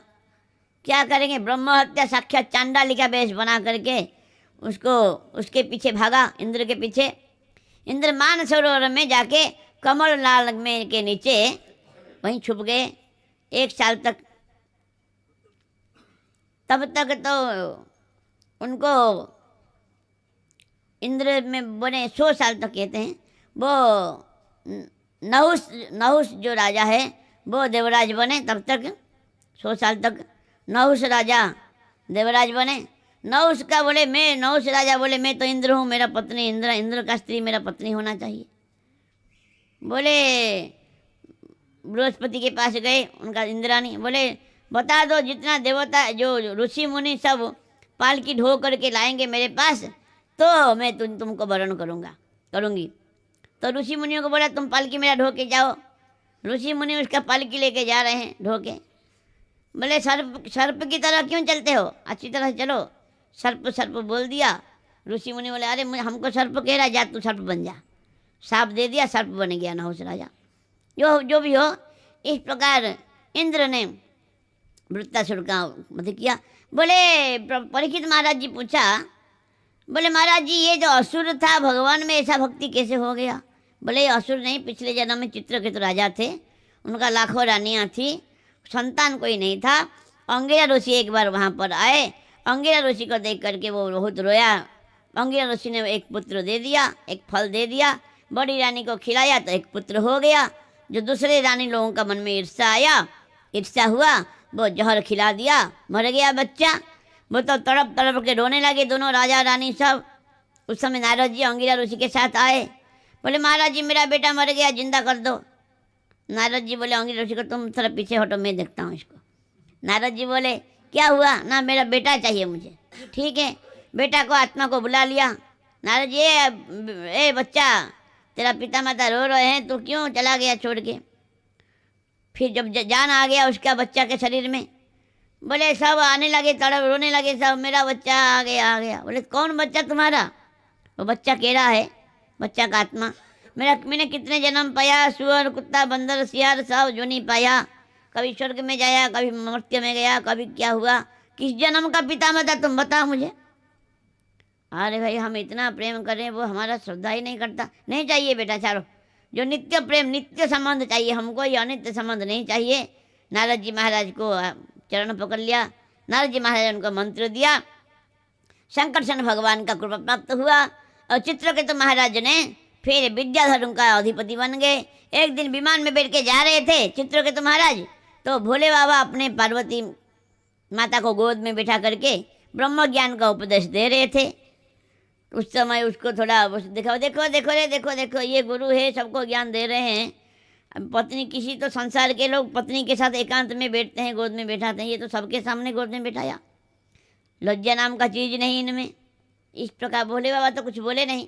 क्या करेंगे, ब्रह्म हत्या साक्षात चांडाली का वेश बना करके उसके पीछे भागा, इंद्र के पीछे। इंद्र मानसरोवर में जाके कमल लाल में के नीचे वहीं छुप गए 1 साल तक। तब तक तो उनको इंद्र में बने 100 साल तक कहते हैं। वो नहुस जो राजा है वो देवराज बने। तब तक 100 साल तक नहुस राजा देवराज बने। नहुस राजा बोले मैं तो इंद्र हूँ, मेरा पत्नी इंद्र का स्त्री मेरा पत्नी होना चाहिए। बोले बृहस्पति के पास गए, उनका इंद्रानी बोले बता दो जितना देवता जो ऋषि मुनि सब पालकी ढो करके लाएंगे मेरे पास तो मैं तुमको वरण करूँगी। तो ऋषि मुनियों को बोला तुम पालकी मेरा ढो के जाओ। ऋषि मुनि उसका पालकी लेके जा रहे हैं ढो के। बोले सर्प की तरह क्यों चलते हो, अच्छी तरह चलो। सर्प बोल दिया। ऋषि मुनि बोले अरे हमको सर्प कह रहा, जा तू सर्प बन जा। साप दे दिया, सर्प बन गया नहुस राजा। जो भी हो, इस प्रकार इंद्र ने वृत्तासुर का वध किया। बोले परीक्षित महाराज जी पूछा, बोले महाराज जी ये जो असुर था भगवान में ऐसा भक्ति कैसे हो गया। बोले असुर नहीं, पिछले जन्म में चित्रकेतु राजा थे, उनका लाखों रानियाँ थी, संतान कोई नहीं था। अंगिरा ऋषि एक बार वहाँ पर आए। अंगिरा ऋषि को देख करके वो बहुत रोया। अंगिरा ऋषि ने एक पुत्र दे दिया, एक फल दे दिया। बड़ी रानी को खिलाया तो एक पुत्र हो गया। जो दूसरे रानी लोगों का मन में ईर्ष्या हुआ, वो जहर खिला दिया, मर गया बच्चा। वो तो तड़प तड़प के रोने लगे दोनों राजा रानी सब। उस समय नारद जी अंगिरा ऋषि के साथ आए। बोले महाराज जी मेरा बेटा मर गया, जिंदा कर दो। नारद जी बोले अंगिरा ऋषि को तुम थोड़ा पीछे हटो, मैं देखता हूँ इसको। नारद जी बोले क्या हुआ ना, मेरा बेटा चाहिए मुझे। ठीक है, बेटा को आत्मा को बुला लिया। नारद जी ए बच्चा, तेरा पिता माता रो रहे हैं, तू क्यों चला गया छोड़ के। फिर जब जान आ गया उसका बच्चा के शरीर में, बोले सब आने लगे, तड़प रोने लगे सब, मेरा बच्चा आ गया। बोले कौन बच्चा तुम्हारा। वो बच्चा कह रहा है, बच्चा का आत्मा, मैंने कितने जन्म पाया, सुअर कुत्ता बंदर सियार सब जोनी पाया, कभी स्वर्ग में जाया, कभी मर्त्य में गया, कभी क्या हुआ, किस जन्म का पिता माता तुम बताओ मुझे। अरे भाई हम इतना प्रेम करें, वो हमारा श्रद्धा ही नहीं करता। नहीं चाहिए बेटा, चारो जो नित्य प्रेम नित्य संबंध चाहिए हमको, ये अनित्य संबंध नहीं चाहिए। नारद जी महाराज को चरण पकड़ लिया। नारद जी महाराज उनको मंत्र दिया। शंकरसन भगवान का कृपा प्राप्त हुआ और चित्रकेतु महाराज ने फिर विद्याधर का अधिपति बन गए। एक दिन विमान में बैठ के जा रहे थे चित्रकेतु महाराज, तो भोले बाबा अपने पार्वती माता को गोद में बैठा करके ब्रह्म ज्ञान का उपदेश दे रहे थे। उस समय उसको थोड़ा देखो ये गुरु है, सबको ज्ञान दे रहे हैं। अब पत्नी, किसी तो संसार के लोग पत्नी के साथ एकांत में बैठते हैं, गोद में बैठाते हैं, ये तो सबके सामने गोद में बैठाया। लज्जा नाम का चीज़ नहीं इनमें। इस प्रकार भोले बाबा तो कुछ बोले नहीं।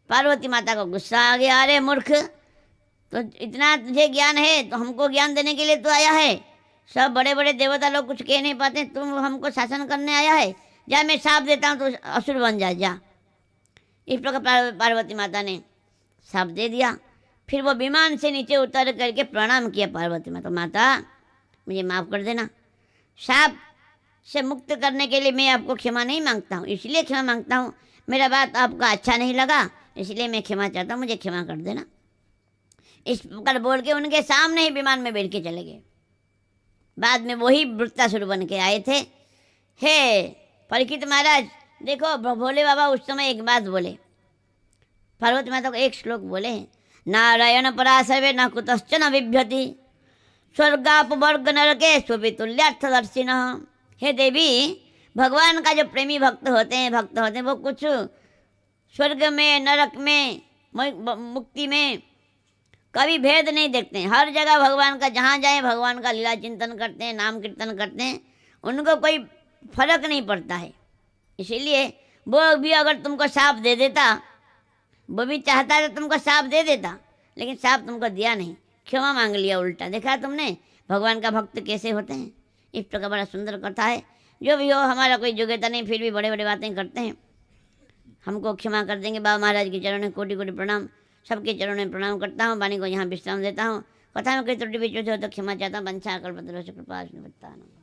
पार्वती माता को गुस्सा आ गया, अरे मूर्ख, तो इतना तुझे ज्ञान है तो हमको ज्ञान देने के लिए तो आया है। सब बड़े बड़े देवता लोग कुछ कह नहीं पाते, तुम हमको शासन करने आया है। जा मैं शाप देता हूँ तो असुर बन जा। इस प्रकार पार्वती माता ने शाप दे दिया। फिर वो विमान से नीचे उतर करके प्रणाम किया पार्वती माता, माता मुझे माफ़ कर देना, शाप से मुक्त करने के लिए मैं आपको क्षमा नहीं मांगता हूँ, इसलिए क्षमा मांगता हूँ, मेरा बात आपका अच्छा नहीं लगा इसलिए मैं क्षमा चाहता हूँ, मुझे क्षमा कर देना। इस प्रकार बोल के उनके सामने ही विमान में बैठ के चले गए। बाद में वही वृत्तासुर बन के आए थे। हे परीक्षित महाराज देखो, भोले बाबा उस समय एक बात बोले, पार्वती माता को एक श्लोक बोले हैं, नारायण परा सर्वे न कुतश्चन बिभ्यति स्वर्गापवर्ग नरके स्वपि तुल्यार्थदर्शिन। हे देवी, भगवान का जो प्रेमी भक्त होते हैं वो कुछ स्वर्ग में, नरक में, मुक्ति में कभी भेद नहीं देखते हैं। हर जगह भगवान का, जहाँ जाए भगवान का लीला चिंतन करते हैं, नाम कीर्तन करते हैं, उनको कोई फर्क नहीं पड़ता है। इसीलिए वो भी अगर तुमको शाप दे देता, वो भी चाहता है तो तुमको शाप दे देता, लेकिन शाप तुमको दिया नहीं, क्षमा मांग लिया उल्टा। देखा तुमने भगवान का भक्त कैसे होते हैं। इस प्रकार बड़ा सुंदर कथा है। जो भी हो, हमारा कोई योग्यता नहीं, फिर भी बड़े बड़े बातें करते हैं, हमको क्षमा कर देंगे। बाबा महाराज के चरणों में कोटि कोटि प्रणाम, सबके चरणों में प्रणाम करता हूँ। वाणी को यहाँ विश्राम देता हूँ। कथा में कोई त्रुटि विचुत हो तो क्षमा चाहता हूँ। वंशा कल्पतरुश्च कृपा सिंधु।